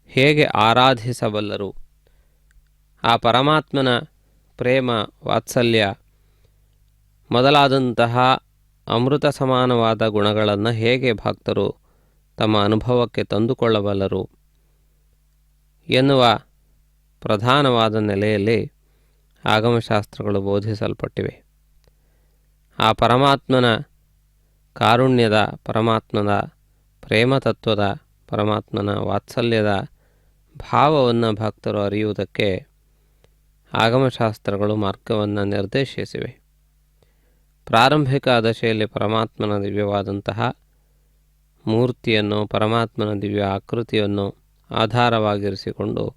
ಹೇಗೆ ಆರಾಧಿಸಬಲ್ಲರು, ಆ ಪರಮಾತ್ಮನ ಪ್ರೇಮ, ವಾತ್ಸಲ್ಯ ಮೊದಲಾದಂತಹ ಅಮೃತ ಸಮಾನವಾದ ಗುಣಗಳನ್ನು ಹೇಗೆ ಭಕ್ತರು ತಮ್ಮ ಅನುಭವಕ್ಕೆ ತಂದುಕೊಳ್ಳಬಲ್ಲರು ಎನ್ನುವ ಪ್ರಧಾನವಾದ ನೆಲೆಯಲ್ಲಿ ಆಗಮಶಾಸ್ತ್ರಗಳು ಬೋಧಿಸಲ್ಪಟ್ಟಿವೆ. ಆ ಪರಮಾತ್ಮನ ಕಾರುಣ್ಯದ, ಪರಮಾತ್ಮನ ಪ್ರೇಮತತ್ವದ, ಪರಮಾತ್ಮನ ವಾತ್ಸಲ್ಯದ ಭಾವವನ್ನು ಭಕ್ತರು ಅರಿಯುವುದಕ್ಕೆ ಆಗಮಶಾಸ್ತ್ರಗಳು ಮಾರ್ಗವನ್ನು ನಿರ್ದೇಶಿಸಿವೆ. ಪ್ರಾರಂಭಿಕ ದಶೆಯಲ್ಲಿ ಪರಮಾತ್ಮನ ದಿವ್ಯವಾದಂತಹ ಮೂರ್ತಿಯನ್ನು, ಪರಮಾತ್ಮನ ದಿವ್ಯ ಆಕೃತಿಯನ್ನು ಆಧಾರವಾಗಿರಿಸಿಕೊಂಡು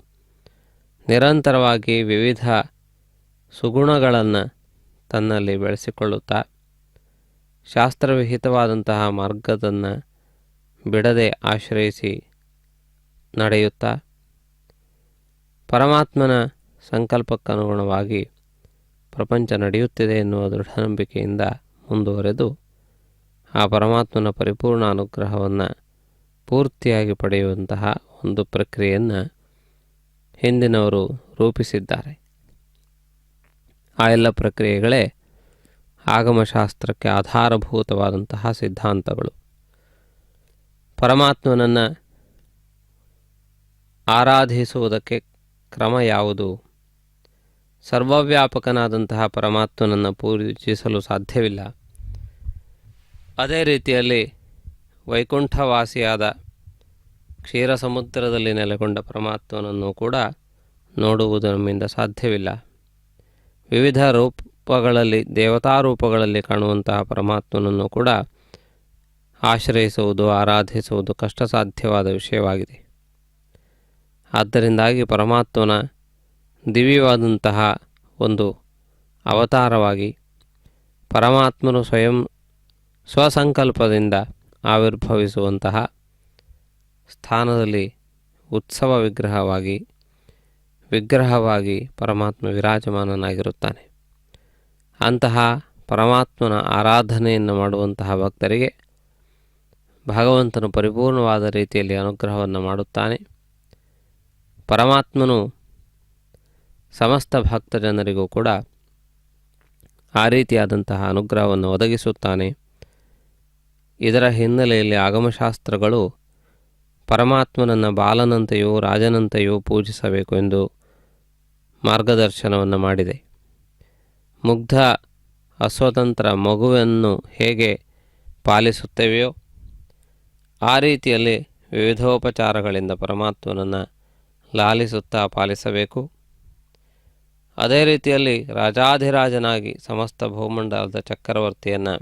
ನಿರಂತರವಾಗಿ ವಿವಿಧ ಸುಗುಣಗಳನ್ನು ತನ್ನಲ್ಲಿ ಬೆಳೆಸಿಕೊಳ್ಳುತ್ತಾ ಶಾಸ್ತ್ರವಿಹಿತವಾದಂತಹ ಮಾರ್ಗದನ್ನು ಬಿಡದೆ ಆಶ್ರಯಿಸಿ ನಡೆಯುತ್ತಾ ಪರಮಾತ್ಮನ ಸಂಕಲ್ಪಕ್ಕನುಗುಣವಾಗಿ ಪ್ರಪಂಚ ನಡೆಯುತ್ತಿದೆ ಎನ್ನುವ ದೃಢನಂಬಿಕೆಯಿಂದ ಮುಂದುವರೆದು ಆ ಪರಮಾತ್ಮನ ಪರಿಪೂರ್ಣ ಅನುಗ್ರಹವನ್ನು ಪೂರ್ತಿಯಾಗಿ ಪಡೆಯುವಂತಹ ಒಂದು ಪ್ರಕ್ರಿಯೆಯನ್ನು ಹಿಂದಿನವರು ರೂಪಿಸಿದ್ದಾರೆ. ಆ ಎಲ್ಲ ಪ್ರಕ್ರಿಯೆಗಳೇ ಆಗಮಶಾಸ್ತ್ರಕ್ಕೆ ಆಧಾರಭೂತವಾದಂತಹ ಸಿದ್ಧಾಂತಗಳು. ಪರಮಾತ್ಮನನ್ನು ಆರಾಧಿಸುವುದಕ್ಕೆ ಕ್ರಮ ಯಾವುದು? ಸರ್ವವ್ಯಾಪಕನಾದಂತಹ ಪರಮಾತ್ಮನನ್ನು ಪೂಜಿಸಲು ಸಾಧ್ಯವಿಲ್ಲ. ಅದೇ ರೀತಿಯಲ್ಲಿ ವೈಕುಂಠವಾಸಿಯಾದ ಕ್ಷೀರ ಸಮುದ್ರದಲ್ಲಿ ನೆಲೆಗೊಂಡ ಪರಮಾತ್ಮನನ್ನು ಕೂಡ ನೋಡುವುದು ನಮ್ಮಿಂದ ಸಾಧ್ಯವಿಲ್ಲ. ವಿವಿಧ ರೂಪಗಳಲ್ಲಿ, ದೇವತಾ ರೂಪಗಳಲ್ಲಿ ಕಾಣುವಂತಹ ಪರಮಾತ್ಮನನ್ನು ಕೂಡ ಆಶ್ರಯಿಸುವುದು, ಆರಾಧಿಸುವುದು ಕಷ್ಟಸಾಧ್ಯವಾದ ವಿಷಯವಾಗಿದೆ. ಆದ್ದರಿಂದಾಗಿ ಪರಮಾತ್ಮನ ದಿವ್ಯವಾದಂತಹ ಒಂದು ಅವತಾರವಾಗಿ ಪರಮಾತ್ಮನು ಸ್ವಯಂ ಸ್ವಸಂಕಲ್ಪದಿಂದ ಆವಿರ್ಭವಿಸುವಂತಹ ಸ್ಥಾನದಲ್ಲಿ ಉತ್ಸವ ವಿಗ್ರಹವಾಗಿ ಪರಮಾತ್ಮ ವಿರಾಜಮಾನನಾಗಿರುತ್ತಾನೆ. ಅಂತಹ ಪರಮಾತ್ಮನ ಆರಾಧನೆಯನ್ನು ಮಾಡುವಂತಹ ಭಕ್ತರಿಗೆ ಭಗವಂತನು ಪರಿಪೂರ್ಣವಾದ ರೀತಿಯಲ್ಲಿ ಅನುಗ್ರಹವನ್ನು ಮಾಡುತ್ತಾನೆ. ಪರಮಾತ್ಮನು ಸಮಸ್ತ ಭಕ್ತ ಜನರಿಗೂ ಕೂಡ ಆ ರೀತಿಯಾದಂತಹ ಅನುಗ್ರಹವನ್ನು ಒದಗಿಸುತ್ತಾನೆ. ಇದರ ಹಿನ್ನೆಲೆಯಲ್ಲಿ ಆಗಮಶಾಸ್ತ್ರಗಳು ಪರಮಾತ್ಮನನ್ನು ಬಾಲನಂತೆಯೂ ರಾಜನಂತೆಯೂ ಪೂಜಿಸಬೇಕು ಎಂದು ಮಾರ್ಗದರ್ಶನವನ್ನು ಮಾಡಿದೆ. ಮುಗ್ಧ ಅಸ್ವತಂತ್ರ ಮಗುವನ್ನು ಹೇಗೆ ಪಾಲಿಸುತ್ತೇವೆಯೋ ಆ ರೀತಿಯಲ್ಲಿ ವಿವಿಧೋಪಚಾರಗಳಿಂದ ಪರಮಾತ್ಮನನ್ನು ಲಾಲಿಸುತ್ತಾ ಪಾಲಿಸಬೇಕು. ಅದೇ ರೀತಿಯಲ್ಲಿ ರಾಜಾಧಿರಾಜನಾಗಿ ಸಮಸ್ತ ಭೂಮಂಡಲದ ಚಕ್ರವರ್ತಿಯನ್ನು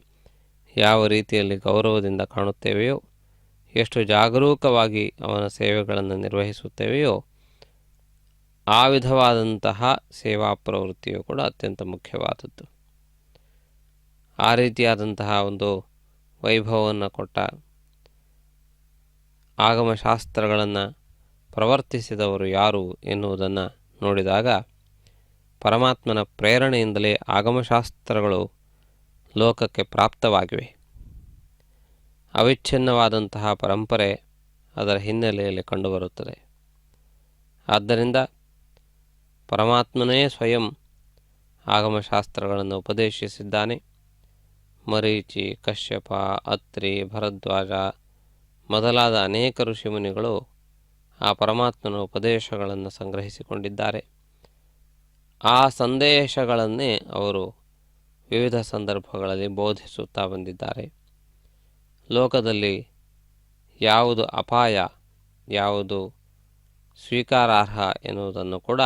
ಯಾವ ರೀತಿಯಲ್ಲಿ ಗೌರವದಿಂದ ಕಾಣುತ್ತೇವೆಯೋ, ಎಷ್ಟು ಜಾಗರೂಕವಾಗಿ ಅವನ ಸೇವೆಗಳನ್ನು ನಿರ್ವಹಿಸುತ್ತೇವೆಯೋ ಆ ವಿಧವಾದಂತಹ ಸೇವಾ ಪ್ರವೃತ್ತಿಯು ಕೂಡ ಅತ್ಯಂತ ಮುಖ್ಯವಾದದ್ದು. ಆ ರೀತಿಯಾದಂತಹ ಒಂದು ವೈಭವವನ್ನು ಕೊಟ್ಟ ಆಗಮಶಾಸ್ತ್ರಗಳನ್ನು ಪ್ರವರ್ತಿಸಿದವರು ಯಾರು ಎನ್ನುವುದನ್ನು ನೋಡಿದಾಗ ಪರಮಾತ್ಮನ ಪ್ರೇರಣೆಯಿಂದಲೇ ಆಗಮಶಾಸ್ತ್ರಗಳು ಲೋಕಕ್ಕೆ ಪ್ರಾಪ್ತವಾಗಿವೆ. ಅವಿಚ್ಛಿನ್ನವಾದಂತಹ ಪರಂಪರೆ ಅದರ ಹಿನ್ನೆಲೆಯಲ್ಲಿ ಕಂಡುಬರುತ್ತದೆ. ಆದ್ದರಿಂದ ಪರಮಾತ್ಮನೇ ಸ್ವಯಂ ಆಗಮಶಾಸ್ತ್ರಗಳನ್ನು ಉಪದೇಶಿಸಿದ್ದಾನೆ. ಮರೀಚಿ, ಕಶ್ಯಪ, ಅತ್ರಿ, ಭರದ್ವಾಜ ಮೊದಲಾದ ಅನೇಕ ಋಷಿಮುನಿಗಳು ಆ ಪರಮಾತ್ಮನ ಉಪದೇಶಗಳನ್ನು ಸಂಗ್ರಹಿಸಿಕೊಂಡಿದ್ದಾರೆ. ಆ ಸಂದೇಶಗಳನ್ನೇ ಅವರು ವಿವಿಧ ಸಂದರ್ಭಗಳಲ್ಲಿ ಬೋಧಿಸುತ್ತಾ ಬಂದಿದ್ದಾರೆ. ಲೋಕದಲ್ಲಿ ಯಾವುದು ಅಪಾಯ, ಯಾವುದು ಸ್ವೀಕಾರಾರ್ಹ ಎನ್ನುವುದನ್ನು ಕೂಡ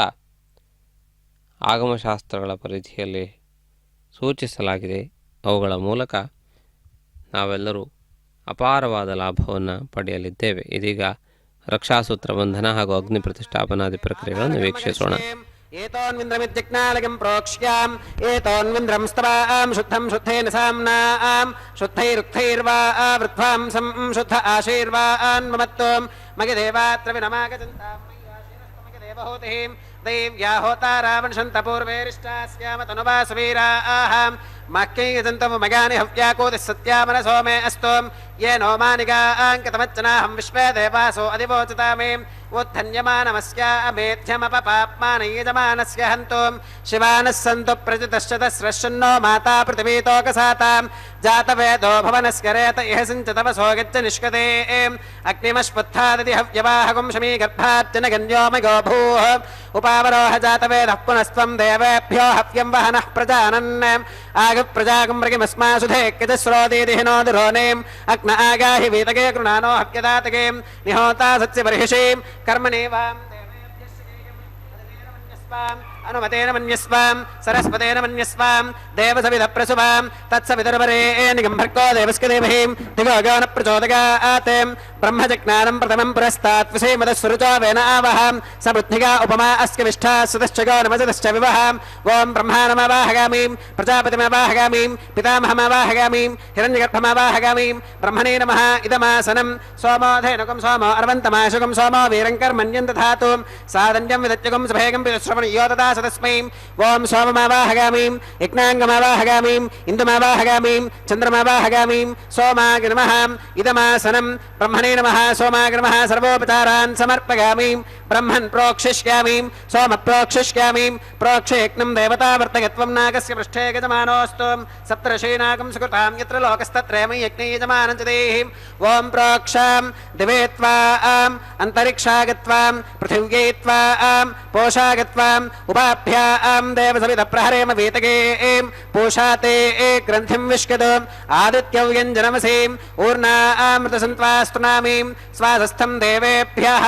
ಆಗಮಶಾಸ್ತ್ರಗಳ ಪರಿಧಿಯಲ್ಲಿ ಸೂಚಿಸಲಾಗಿದೆ. ಅವುಗಳ ಮೂಲಕ ನಾವೆಲ್ಲರೂ ಅಪಾರವಾದ ಲಾಭವನ್ನು ಪಡೆಯಲಿದ್ದೇವೆ. ಇದೀಗ ರಕ್ಷಾಸೂತ್ರ ಬಂಧನ ಹಾಗೂ ಅಗ್ನಿ ಪ್ರತಿಷ್ಠಾಪನಾದಿ ಪ್ರಕ್ರಿಯೆಗಳನ್ನು ವೀಕ್ಷಿಸೋಣ. ಏತೋನ್ವಿಂದ್ರಮಿತ್ಯಜ್ಞಾಲಯಂ ಪ್ರೋಕ್ಷ್ಯಾಂ ಏತೋನ್ವಿಂದ್ರಂ ಸ್ತವಾಂ ಶುದ್ಧಂ ಶುದ್ಧೇನ ಸಾಮ್ನಾಂ ಶುದ್ಧೈರುಕ್ತೈರ್ವಾ ವೃದ್ಧ್ವಾಂ ಸಂಶುದ್ಧ ಆಶೀರ್ವಾನ್ ಮಮತ್ವಂ ಮಗದೇವಾತ್ರ ವಿನಮಾಗಜಂತಾಂ ಮಯ್ಯಾಶೀರಸ್ತು ಮಗದೇವಹೂತಿಂ ದೈವ್ಯಾ ಹೋತಾ ರಾವಣಶಂತ ಪೂರ್ವೇರಿಷ್ಟಾಸ್ಯಾಮ ತನುವಾ ಸುವೀರಾಃ मह्यै यजन्तु मगानि हव्याकोतिः सत्यामनसो मे अस्तु ये नो मानिकाङ्कतमच्चनाहं विश्वे देवासो अधिवोचतामे उत्थन्यमानमस्यामेध्यमपपाप्मान यजमानस्य हन्तु शिवानः सन्तु प्रजितश्चतस्रश्चन्नो माता पृथिवीतोकसातां जातवेदो भवनस्य रेत इह सिञ्चतवसो गच्छ निष्कते अग्निमश्वत्थादिति हव्यवाहकं शमीगर्भार्चन गन्योमयो भूः उपावरोह जातवेदः पुनस्त्वं देवेभ्यो हव्यं वहनः प्रजानन् आगप्रजागं मृगिमस्मासुधे कितस्रोदीदिहिनो दुरोनेम् अग्न आगाहि वीतके कृणानो हव्यदातके निहोता सत्स्यबर्हिषीं कर्मणेवां अनुमतेन मन्यस्वां सरस्वतेन मन्यस्वां देवसविधप्रसुवां तत्सवितुर्वरेण्यं भर्गो देवस्य धीमहि दिवो यो न प्रचोदयात् ब्रह्मजज्ञानं प्रथमं पुरस्तात् विषेमदस्वरुचो वेन आवहं सबुद्धिगा उपमा अस्य विष्ठा सुतश्च गो नमसतश्च विवहम् ॐ ब्रह्माणमावाहगामीं प्रजापतिमावाहगामीं पितामहमावाहगामीं हिरण्यगर्भमावाहगामीं ब्रह्मणे नमः इदमासनं सोमो धेनुकं सोमो अर्वन्तमाशुकं सोमो वीरं कर्मण्यं दधातु सादन्यं विदत्यगं सभेगं विदश्रवणयो तथा सदस्मै ओम सोममावाहगामीं यज्ञाङ्गमावाहगामीं इन्दुमावाहगामीं चन्द्रमावाहगामीं सोमाय नमः इदमासनं ब्रह्मणे नमः सोमाय नमः सर्वोपचारान् समर्पयामि ब्रह्मन् प्रोक्षिष्यामीं सोम प्रोक्षिष्यामीं प्रोक्षे यज्ञं देवतावर्तकत्वं नागस्य पृष्ठे गजमानोऽस्तु सप्तर्षीनागं सुकृतां यत्र लोकस्तत्रयं यज्ञे यजमानं च देहि ओम प्रोक्षां दिवे त्वाम् अन्तरिक्षागत्वां पृथिव्यै त्वाम् पोषागत्वाम् उपाभ्यां देवसविधप्रहरेम वीतके पोषाते ग्रन्थिं विष्कद आदित्यव्यञ्जनमसीम् ऊर्णामृतसन्त्वास्तुनामीं स्वास्थं देवेभ्यः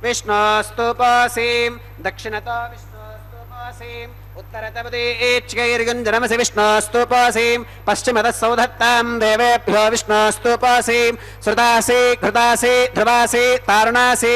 विष्णोस्तुपोऽसीं दक्षिणतो विष्णोस्तुपोऽसीम् उत्तरतपदेच्चैर्गुञ्जनमसि विष्णोस्तुपोऽसीं पश्चिमतः सौधत्तां देवेभ्यो विष्णोस्तुपोऽसीं श्रुतासि घृतासि ध्रुवासि तारुणासि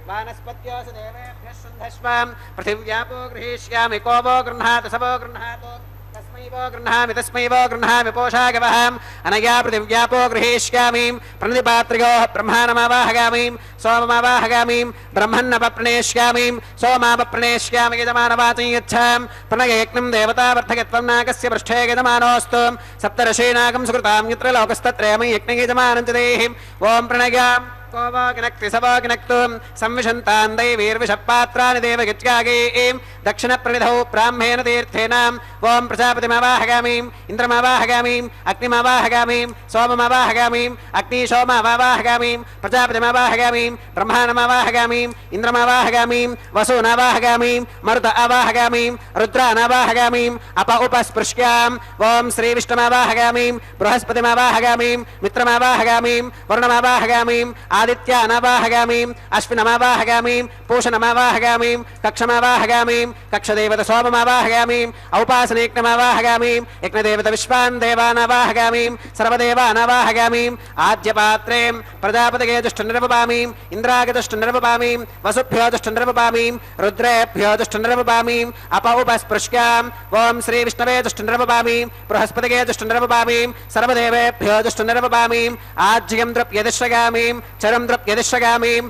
वानस्पत्योऽसि देवेभ्यः शुन्धस्वां पृथिव्यापो गृहीष्यामि को वो गृह्णातु स वो गृह्णातु तस्मै वो गृह्णामि तस्मै वो गृह्णामि पोषागवहम् अनया पृथिव्यापो गृहीष्यामि प्रणतिपात्रियोः ब्रह्माणमावाहगामीं सोममावाहगामीं ब्रह्मन्नपप्रणेष्यामीं सोमापप्रणेष्यामि यजमानवाचं यच्छां प्रणययज्ञं देवतावर्धकत्वं नागस्य पृष्ठे यजमानोऽस्तु सप्तर्षीनागं सुकृतां यत्र लोकस्तत्रयं यज्ञयजमानं च देहि ॐ प्रणयां को वो किनक्ति स वो किनक्तु संविशन्तान् दैवीर्विषपात्राणि देवगत्यागीं दक्षिणप्रणिधौ ब्राह्मेण तीर्थेनां ॐ प्रजापतिमावाहगामीं इन्द्रमावाहगामीं अग्निमावाहगामीं सोममावाहगामीं अग्निशोमावाहगामीं प्रजापतिमावाहगामीं ब्रह्माणमावाहगामीं इन्द्रमावाहगामीं वसूनावाहगामीं मरुत आवाहगामीं रुद्रानावाहगामीं अप उपस्पृश्यां ॐ श्रीविष्णुमावाहगामीं बृहस्पतिमावाहगामीं मित्रमावाहगामीं वरुणमावाहगामीं आदित्यानावाहगामीं अश्विनमावाहगामीं पूषणमावाहगामीं कक्षमावाहगामीं कक्षदेवत सोममावाहगामीं औपासनेक्नमावाहगामीं यज्ञदेवत विश्वान् देवानावाहगामीं सर्वदेवानावाहगामीं आद्यपात्रें प्रजापतये जुष्टनिर्वपामीं इन्द्रागजुष्टनिर्वपामीं वसुभ्यो जुष्टनिर्वपामीं रुद्रेभ्यो जुष्टनिर्वपामीं अप उपस्पृश्यां ॐ श्रीविष्णवे जुष्टनिर्वपामीं बृहस्पतये जुष्टनिर्वपामीं सर्वदेवेभ्यो जुष्टनिर्वपामीं आज्यं द्रव्यदिश्रगामीं चरं द्रव्यदिश्रगामीं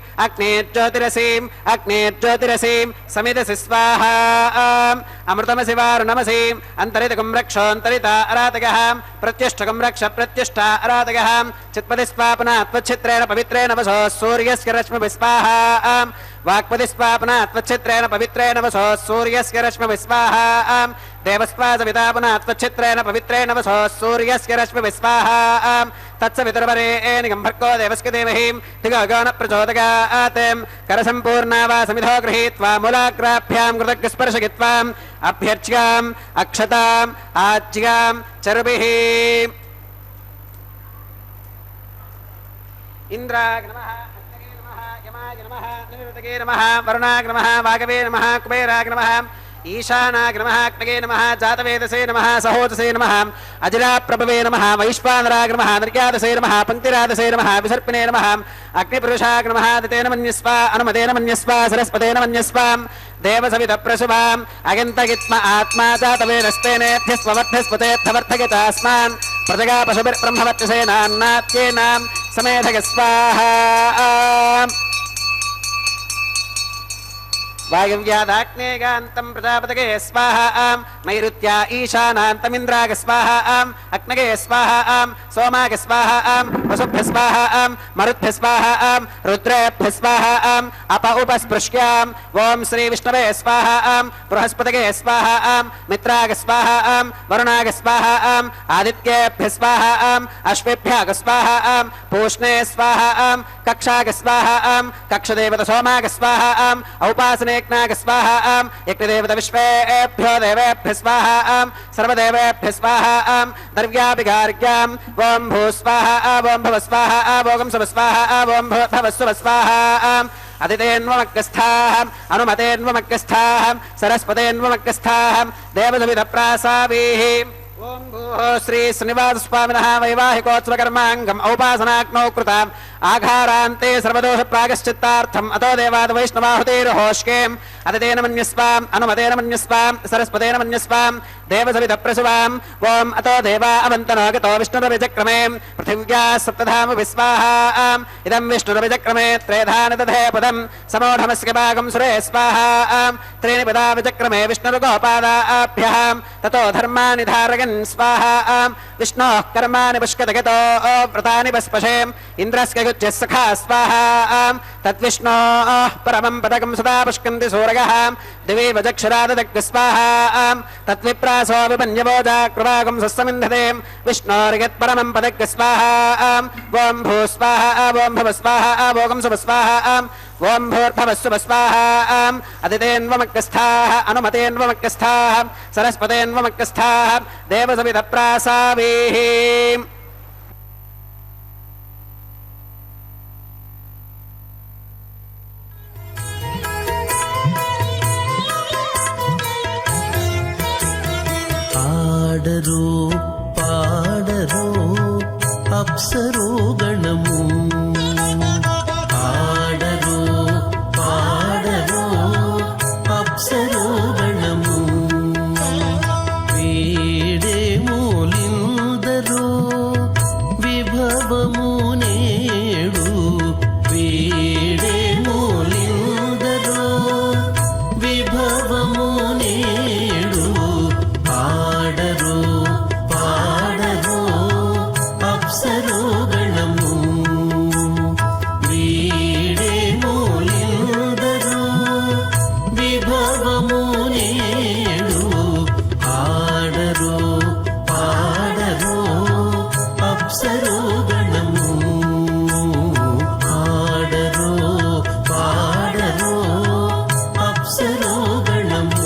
अग्नेर्ज्योतिरसीं समिदसि स्वाहा अमृतमसि वारुणमसीम् अन्तरितकं रक्षोऽन्तरिता अरातकः प्रत्यष्टकं रक्ष प्रत्यष्टा अरातकः चित्पदि स्वापनात् त्वच्छित्रेण पवित्रेण वसो सूर्यस्य रश्मिभिः स्वाहा वाक्पतिस्वापनात् त्वच्छित्रेण पवित्रेण वसो सूर्यस्य रश्मिभिः स्वाहा देवस्वासवितापनात् त्वच्छित्रेण पवित्रेण वसो सूर्यस्य रश्मिभिः स्वाहा तत्सवितुर्वरेण्यं भर्गो देवस्य धीमहि धियो यो न प्रचोदयात् करसम्पूर्णा वा समिधो गृहीत्वा मूलाग्राभ्यां कृतज्ञस्पर्शयित्वाम् अभ्यर्च्याम् अक्षताम् आज्यां चरुभिः इन्द्राय नमः अग्नये नमः यमाय नमः निरुतगे नमः वरुणाय नमः वागवे नमः कुबेराय नमः ईशानाय नमः अग्नये नमः जातवेदसे नमः सहोदसे नमः अजिराप्रभवे नमः वैश्वानराय नमः निर्यादसे नमः पङ्क्तिरादसे नमः विसर्पिणे नमः अग्निपुरुषाय नमः दितेन मन्यस्व अनुमतेन मन्यस्व सरस्वतेन मन्यस्व देवसवितप्रसुभाम् अगन्तगित्म आत्मा जातवेदस्तेनेभ्यस्ववर्धस्वतेऽर्थवर्धगतास्मान् प्रजगा पशुभिर्ब्रह्मवर्चसेनान्नात्येनां समेधग स्वाहा वायुव्यादाग्नेयान्तं प्रजापतये स्वाहा नैऋत्या ईशानान्तमिन्द्राय स्वाहा अग्नये स्वाहा सोमाय स्वाहा वसुभ्यः स्वाहा मरुद्भ्यः स्वाहा रुद्रेभ्यः स्वाहा अप उपस्पृश्याम् ओम श्री विष्णवे स्वाहा बृहस्पतये स्वाहा मित्राय स्वाहा वरुणाय स्वाहा आदित्येभ्यः स्वाहा अश्वेभ्यः स्वाहा पूष्णे स्वाहा कक्षाय स्वाहा कक्षदेवत सोमाय स्वाहा औपासनेज्ञाय स्वाहा यज्ञदेवत विश्वेभ्यो देवेभ्यः स्वाहा सर्वदेवेभ्यः स्वाहा द्रव्याभिगार्ग्याम् ओम भू स्वाहा ओम भव स्वाहा ओम सुभ स्वाहा ओम भव सुभ स्वाहा अदितेन्वमग्रस्थाः अनुमतेन्वमग्रस्थाः सरस्वतेन्वमग्रस्थाः देवसविधप्रासाभिः ओम भूः श्री श्रीनिवास स्वामिनः वैवाहिकोत्सवकर्माङ्गम् औपासनाग्नौ कृताम् आघारान्ते सर्वदोष प्रायश्चित्तार्थम् अतो देवाद वैष्णवाहुतेर्होष्केम् अदितेन मन्यस्वाम् अनुमतेन मन्यस्वाम् सरस्वतेन मन्यस्वाम् देवसविधप्रसुवाम् ओम अतो देवा अवन्तनो गतो विष्णुरविचक्रमे पृथिव्याः सप्तधाम विस्वाहा इदं विष्णुरविचक्रमे त्रेधान दधे पदम् समोढमस्य भागं सुरे स्वाहा त्रीणि पदा विचक्रमे विष्णुर्गोपादाभ्यः ततो धर्माणि धारयन् स्वाहा विष्णोः कर्माणि पुष्कतगतो व्रतानि पस्पशेम् इन्द्रस्य युज्यः सखा स्वाहा तद्विष्णोः परमं पदकं सदा पुष्कन्ति सूरयः दिवि वजक्षराददग् स्वाहा तद्विप्रासो विपन्यवोजा कृपागं सस्समिन्धते विष्णोर्यत्परमं पदग् स्वाहा ओम भू स्वाहा ओम भव स्वाहा ओम सुभ स्वाहा ओम भूर्भुवः सुभः स्वाहा अदितेन्वमग्रस्थाः अनुमतेन्वमग्रस्थाः सरस्वतेन्वमग्रस्थाः देवसविधप्रासाभिः ఆడరు పాడరు అప్సరో గణము ఆడరు పాడరు అప్సరో గణము వీడే మూలిందరో విభవము నేడు వీడే మూలిందరో విభవము నేడు ఆడరు పాడరు అప్సరో గణము వీడే మూలిందరో విభవము నేడు ఆడరు పాడరు అప్సరో గణము ఆడరు పాడరు అప్సరో గణము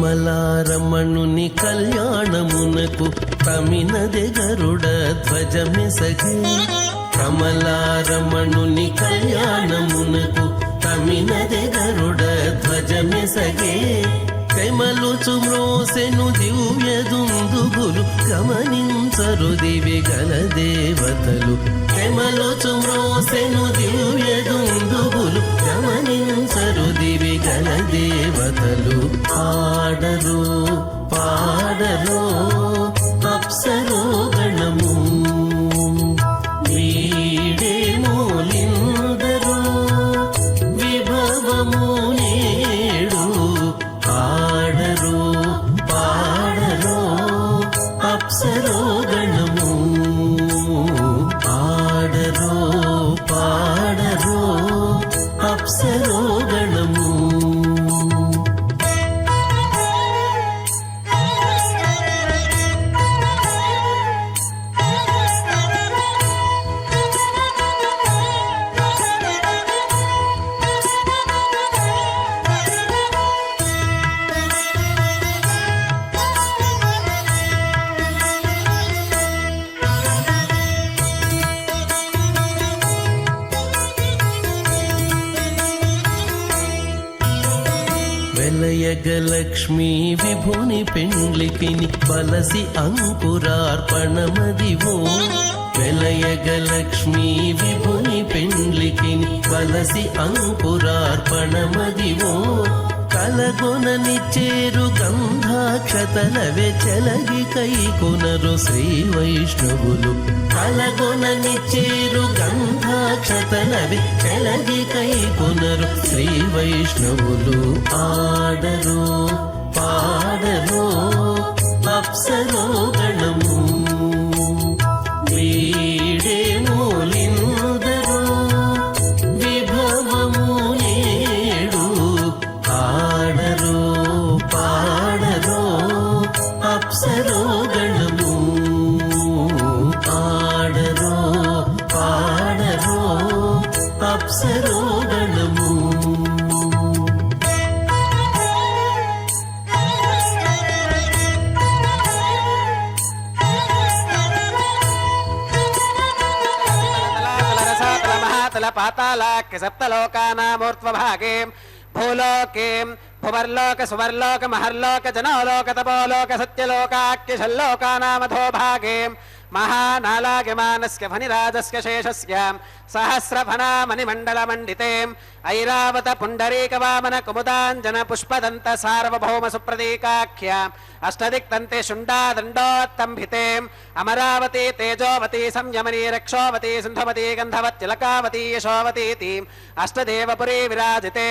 కమలారమణుని కళ్యాణమునకు తమినదె గరుడ ధ్వజమెసగే కమలారమణుని కళ్యాణమునకు తమినదె గరుడ ధ్వజమెసగే కైమలుచు మ్రోసెను దివ్య దుందుగులు గమనించరు దివి గల దేవతలు కైమలుచు మ్రోసెను దివ్య దుందుగులు గమనించరు దివి గల దేవతలు ఆడరు పాడరు అప్సరో గణము వీడే మూలిందరో విభవము నేడు ఆడరు పాడరు అప్సరో గణము ఆడరు పాడరు అప్సరో గణము వెలయగలక్ష్మీ విభుని పెండ్లికిని బలసి అంకురార్పణమదివో వెలయగలక్ష్మీ విభుని పెండ్లికిని బలసి అంకురార్పణమదివో కలగొనని చేరు గంధాక్షతలవే చెలగి కైకొనరు శ్రీ వైష్ణవులు కలగొనని చేరు గంధాక్షతలవే చెలగి కైకొనరు శ్రీ వైష్ణవులు ఆడరు పాడరు అప్సరో గణము వీడే మూలిందరు విభవము ఏడు ఆడరు పాడరు అప్సరో గణము ఆడరు పాడరు అప్సరో గణము పాతాళాఖ్య సప్తలోకానామూర్ధ్వభాగే భూలోకే భువర్లోక సువర్లోక మహర్లోక జనోలోక తపోలోక సత్యలోకాఖ్యశల్లోకానామధో భాగే మహానాలాగమానస్య ఫణిరాజస్య శేషస్య సహస్రఫణామణిమండలమండితే ఐరావత పుండరీకవామన కుముదాంజన పుష్పదంత సార్వభౌమ సుప్రదీకాఖ్య అష్టదిక్తంతే శుండాదండోత్తంభితే అమరావతి తేజోవతి సంయమనీ రక్షోవతి సింధుమతి గంధవత్తిలకావతి యశోవతీతి అష్టదేవపురీ విరాజితే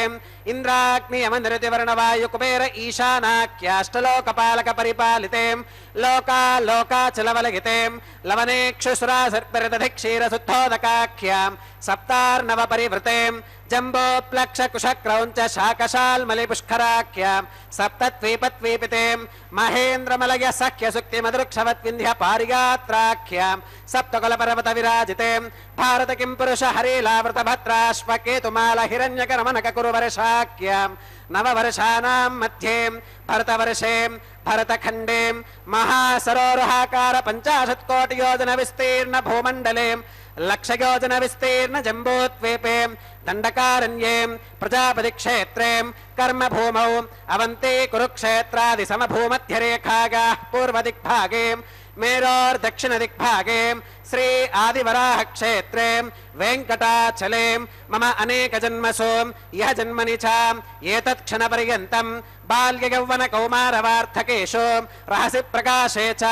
ఇంద్రాగ్ని అమనిరతివర్ణవాయు కుబేర ఈశానాఖ్యాష్టలోకపాలక పరిపాలితే లోకా లోకాచలవలగితే లవనేక్షుసురాసర్పిరదధి క్షీరశుద్ధోదకాఖ్యాం సప్తార్ణవ పరివృతే జంబోప్లక్ష కుశక్రౌంచ శాకశాల్మలి పుష్కరాఖ్యాం సప్తద్వీపద్వీపితే మహేంద్రమలయ సఖ్య సుక్తి మధురుక్షవద్వింధ్య పారిగాత్రాఖ్యాం సప్తకులపర్వత విరాజితే భారత కిం పురుష హరీలావృత భద్రాశ్వకేతుమాల హిరణ్యకరమనక కురువర్షాఖ్యాం నవవర్షానాం మధ్యే భరతవర్షే భరతఖండే మహాసరోరుహాకార 50 కోటి యోజన విస్తీర్ణ భూమండలే లక్షయోజన విస్తీర్ణ జంబోద్వీపే దండకారణ్యే ప్రజాపతి క్షేత్రే కర్మభూమౌ అవంతి కురుక్షేత్రాది సమభూమధ్యరేఖాగా పూర్వదిగ్భాగే మేరోర్దక్షిణ దిగ్భాగే శ్రీ ఆదివరాహ క్షేత్రే వెంకటాచలే మమ అనేక జన్మసు యః జన్మని చ ఏతత్ క్షణ పర్యంతం బాల్య యౌవన కౌమార వార్ధకేషు రహసి ప్రకాశే చ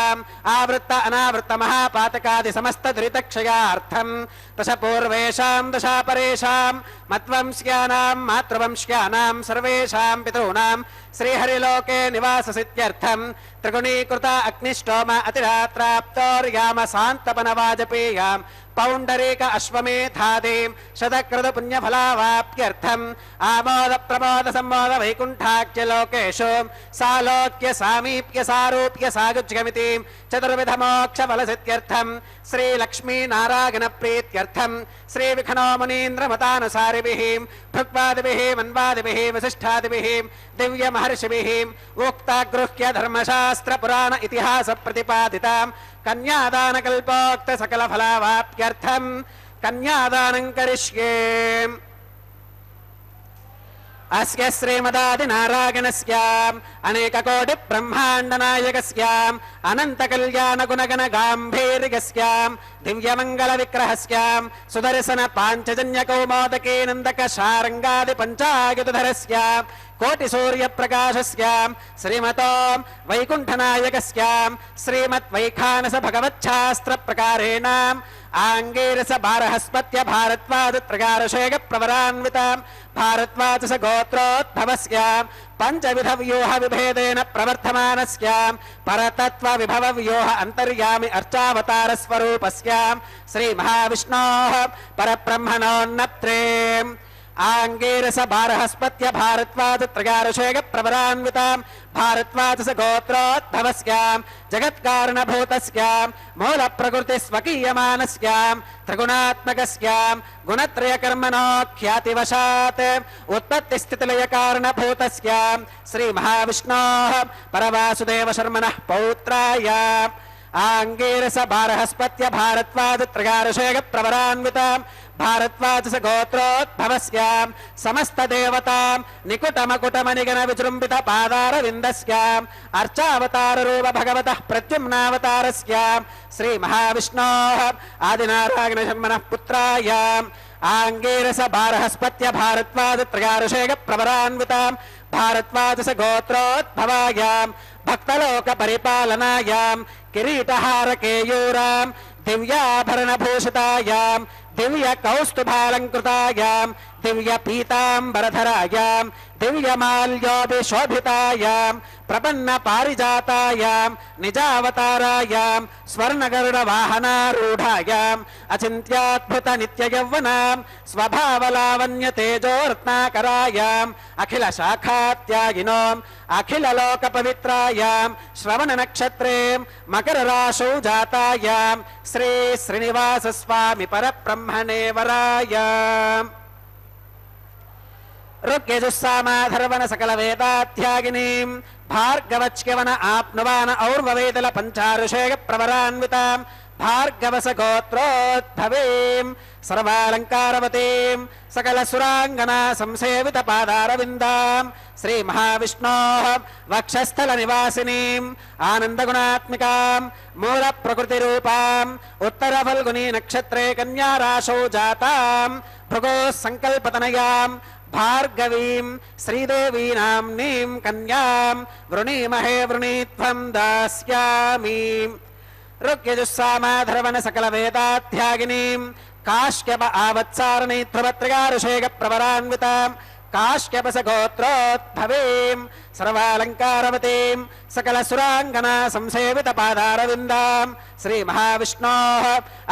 ఆవృత్త అనావృత్త మహాపాతకాది సమస్త దురితక్షయార్థం దశ పూర్వేషాం దశా పరేషాం మత్వంశ్యానాం మాతృవంశ్యానాం సర్వేషాం పితॄణాం శ్రీహరిలోకే నివాససిద్ధ్యర్థం త్రిగుణీకృత అగ్నిష్టోమ అతిరాత్రాప్తోర్యామ శాంతపన వాజపేయాం పౌండరీక అశ్వమేధాదీం శతకృత పుణ్యఫలావాప్త్యర్థం ఆమోద ప్రమోద సంమోద వైకుంఠాఖ్య లోకేషు సాలోక్య సామీప్య సారూప్య సాయుజ్యమితి చతుర్విధ మోక్ష ఫలసిద్ధ్యర్థం శ్రీ లక్ష్మీ నారాయణ ప్రీత్యర్థం శ్రీ విఖనో మునీంద్ర మతానుసారిభిః భృగ్వాదిభిః మన్వాదిభిః వసిష్ఠాదిభిః దివ్య మహర్షిభిః ఉక్తాగృహ్య ధర్మశాస్త్ర పురాణ ఇతిహాస ప్రతిపాదితాం కన్యాదాన కల్పోక్త సకల ఫలావాప్త్యర్థం కన్యాదానం కరిష్యే. అస్య శ్రీమదాది నారాయణస్య అనేక కోటి బ్రహ్మాండ నాయకస్య అనంత కళ్యాణ గుణగణ గాంభీర్యస్య దివ్యమంగళ విగ్రహస్య సుదర్శన పాంచజన్య కౌమోదకే నందక శారంగాది పంచాయుధరస్య కోటి సూర్య ప్రకాశస్య శ్రీమతో వైకుంఠనాయకస్య శ్రీమద్ వైఖానస భగవచ్ఛాస్త్ర ప్రకారేణ ఆంగీరస బారహస్పత్య భారద్వాజ త్రికారశేఖ ప్రవరాన్విత భారద్వాజ గోత్రోద్భవస్య పంచవిధ వ్యూహ విభేదేన ప్రవర్తమానస్య పరతత్వ విభవ వ్యూహ అంతర్యామి అర్చావతార స్వరూపస్య శ్రీ మహావిష్ణోః పరబ్రహ్మణోన్నత్రే ఆంగీరస బారహస్పత్య భారద్వాజ త్రికారశేఖ ప్రవరాన్విత భారద్వాజ గోత్రోద్భవస్య జగత్కారణభూతస్య మూల ప్రకృతి స్వకీయమానస్య త్రిగుణాత్మకస్య గుణత్రయకర్మణో ఖ్యాతివశాత్ ఉత్పత్తి స్థితిలయ కారణభూతస్య శ్రీ మహావిష్ణోః పరవాసుదేవ శర్మణః పౌత్రాయ ఆంగీరస బారహస్పత్య భారద్వాజ త్రికారశేఖ ప్రవరాన్విత भारद्वाज गोत्रोद्भवस्यां समस्तदेवतां निकुटमकुटमनिगण विजृम्भित पादारविन्दस्याम् अर्चावताररूप भगवतः प्रद्युम्नावतारस्यां श्री महाविष्णोः आदिनारायणशर्मणः पुत्रायाम् आंगीरस बारहस्पत्य भारद्वाज त्रयारुषेक प्रवरान्वितां भारद्वाज गोत्रोद्भवायां भक्तलोक परिपालनायां किरीटहार केयूरां दिव्याभरणभूषितायां दिव्य कौस्तुभालंकृतायां दिव्य पीतांबरधरायां दिव्यमाल्योभिशोभितायां प्रपन्न पारिजातायां निजावतारायां स्वर्णगरुडवाहनारूढायां अचिन्त्याद्भुत नित्ययौवनां स्वभावलावण्य तेजोरत्नाकरायां अखिल शाखात्यागिनों अखिल लोक पवित्रायां श्रवण नक्षत्रे मकर राशौ जातायां श्री श्रीनिवास स्वामी परब्रह्मणे वरायां ऋग्यजुस्सामाधर्वण सकल वेदाध्यागिनीं भार्गवच्यवन आप्नुवान और्ववेदल पंचारुषेक प्रवरान्वितां भार्गवस गोत्रोद्भवीं सर्वालंकारवतीं सकल सुरांगना संसेवित पादारविन्दां श्री महाविष्णोः वक्षस्थल निवासिनीं आनंद गुणात्मिकां मूल प्रकृति रूपां उत्तर फल्गुनी नक्षत्रे कन्या राशौ जातां भृगो संकल्पतनयां भार्गवीं श्रीदेवी नाम्नीं कन्यां वृणीमहे वृणीत्वं दास्यामि ऋग्यजुस्सामाधर्वण सकल वेदाध्यागिनीं काश्यप आवत्सारणी ध्रुवत्रिगारुषेक प्रवरान्वितां काश्यपस गोत्रोद्भवीं सर्वालंकारवतीं सकल सुरांगना संसेवित पादारविन्दां श्री महाविष्णोः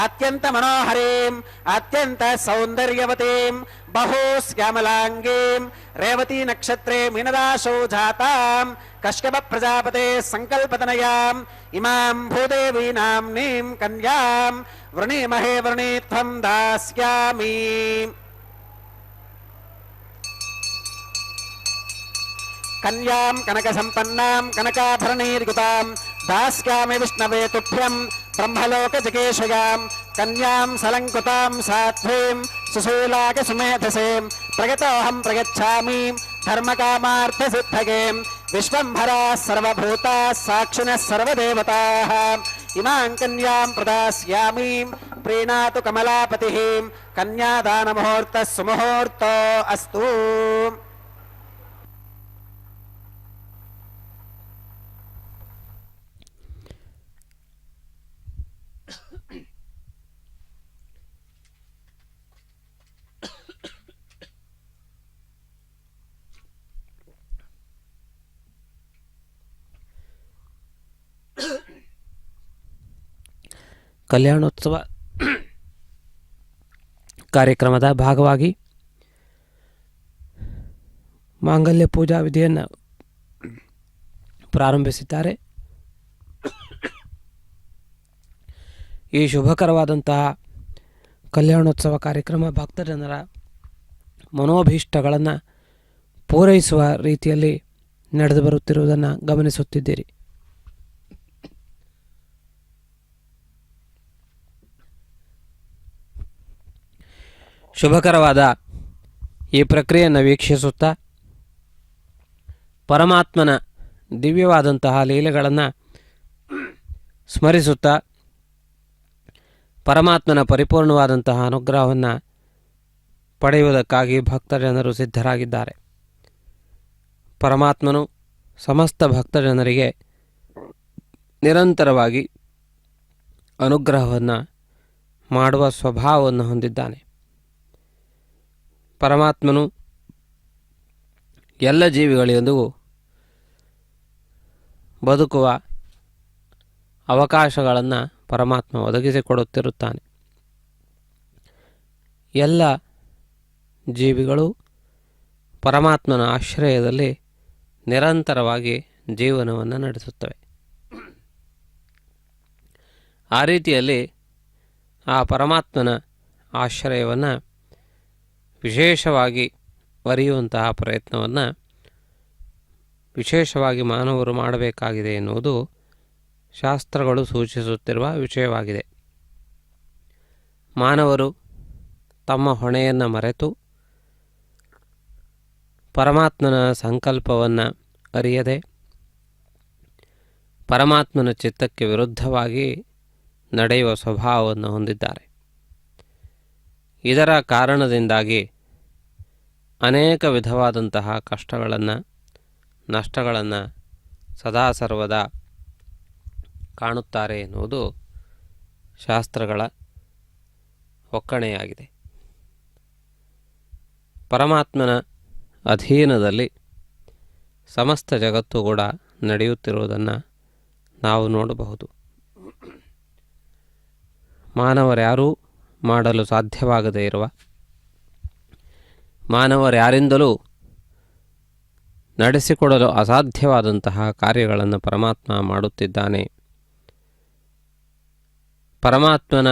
अत्यंत मनोहरीं अत्यंत सौंदर्यवतीं बहुश्यामलांगीं रेवती नक्षत्रे मीनराशौ जातां कश्यप प्रजापते संकल्पतनयां इमां भूदेवी नाम्नीं कन्यां वृणीमहे वृणीत्वं दास्यामि कन्यां कनक संपन्नां कनकाभरणैर्युतां दास्यामि विष्णवे तुभ्यं ब्रह्मलोक जगेशयां कन्यां सलंकृतां साध्वीं सुशूलाक सुमेधसें प्रगतोऽहं प्रगच्छामि धर्मकामार्थ सिद्धये विश्वंभराः सर्वभूताः साक्षिणः सर्वदेवताः इमां कन्यां प्रदास्यामि प्रीणातु कमलापतिः कन्यादानमुहूर्तः सुमुहूर्तो अस्तु ಕಲ್ಯಾಣೋತ್ಸವ ಕಾರ್ಯಕ್ರಮದ ಭಾಗವಾಗಿ ಮಾಂಗಲ್ಯ ಪೂಜಾ ವಿಧಿಯನ್ನು ಪ್ರಾರಂಭಿಸಿದ್ದಾರೆ. ಈ ಶುಭಕರವಾದಂತಹ ಕಲ್ಯಾಣೋತ್ಸವ ಕಾರ್ಯಕ್ರಮ ಭಕ್ತಜನರ ಮನೋಭೀಷ್ಟಗಳನ್ನು ಪೂರೈಸುವ ರೀತಿಯಲ್ಲಿ ನಡೆದು ಬರುತ್ತಿರುವುದನ್ನು ಗಮನಿಸುತ್ತಿದ್ದೀರಿ. ಶುಭಕರವಾದ ಈ ಪ್ರಕ್ರಿಯೆಯನ್ನು ವೀಕ್ಷಿಸುತ್ತಾ ಪರಮಾತ್ಮನ ದಿವ್ಯವಾದಂತಹ ಲೀಲೆಗಳನ್ನು ಸ್ಮರಿಸುತ್ತಾ ಪರಮಾತ್ಮನ ಪರಿಪೂರ್ಣವಾದಂತಹ ಅನುಗ್ರಹವನ್ನು ಪಡೆಯುವುದಕ್ಕಾಗಿ ಭಕ್ತಜನರು ಸಿದ್ಧರಾಗಿದ್ದಾರೆ. ಪರಮಾತ್ಮನು ಸಮಸ್ತ ಭಕ್ತಜನರಿಗೆ ನಿರಂತರವಾಗಿ ಅನುಗ್ರಹವನ್ನು ಮಾಡುವ ಸ್ವಭಾವವನ್ನು ಹೊಂದಿದ್ದಾನೆ. ಪರಮಾತ್ಮನು ಎಲ್ಲ ಜೀವಿಗಳಿಂದಿಗೂ ಬದುಕುವ ಅವಕಾಶಗಳನ್ನು ಪರಮಾತ್ಮ ಒದಗಿಸಿಕೊಡುತ್ತಿರುತ್ತಾನೆ. ಎಲ್ಲ ಜೀವಿಗಳು ಪರಮಾತ್ಮನ ಆಶ್ರಯದಲ್ಲಿ ನಿರಂತರವಾಗಿ ಜೀವನವನ್ನು ನಡೆಸುತ್ತವೆ. ಆ ರೀತಿಯಲ್ಲಿ ಆ ಪರಮಾತ್ಮನ ಆಶ್ರಯವನ್ನು ವಿಶೇಷವಾಗಿ ಅರಿಯುವಂತಹ ಪ್ರಯತ್ನವನ್ನು ವಿಶೇಷವಾಗಿ ಮಾನವರು ಮಾಡಬೇಕಾಗಿದೆ ಎನ್ನುವುದು ಶಾಸ್ತ್ರಗಳು ಸೂಚಿಸುತ್ತಿರುವ ವಿಷಯವಾಗಿದೆ. ಮಾನವರು ತಮ್ಮ ಹೊಣೆಯನ್ನು ಮರೆತು ಪರಮಾತ್ಮನ ಸಂಕಲ್ಪವನ್ನು ಅರಿಯದೆ ಪರಮಾತ್ಮನ ಚಿತ್ತಕ್ಕೆ ವಿರುದ್ಧವಾಗಿ ನಡೆಯುವ ಸ್ವಭಾವವನ್ನು ಹೊಂದಿದ್ದಾರೆ. ಇದರ ಕಾರಣದಿಂದಾಗಿ ಅನೇಕ ವಿಧವಾದಂತಹ ಕಷ್ಟಗಳನ್ನು ನಷ್ಟಗಳನ್ನು ಸದಾ ಸರ್ವದಾ ಕಾಣುತ್ತಾರೆ ಎನ್ನುವುದು ಶಾಸ್ತ್ರಗಳ ಒಕ್ಕಣೆಯಾಗಿದೆ. ಪರಮಾತ್ಮನ ಅಧೀನದಲ್ಲಿ ಸಮಸ್ತ ಜಗತ್ತು ಕೂಡ ನಡೆಯುತ್ತಿರುವುದನ್ನು ನಾವು ನೋಡಬಹುದು. ಮಾನವರ್ಯಾರೂ ಮಾಡಲು ಸಾಧ್ಯವಾಗದೇ ಇರುವ, ಮಾನವರ್ಯಾರಿಂದಲೂ ನಡೆಸಿಕೊಡಲು ಅಸಾಧ್ಯವಾದಂತಹ ಕಾರ್ಯಗಳನ್ನು ಪರಮಾತ್ಮ ಮಾಡುತ್ತಿದ್ದಾನೆ. ಪರಮಾತ್ಮನ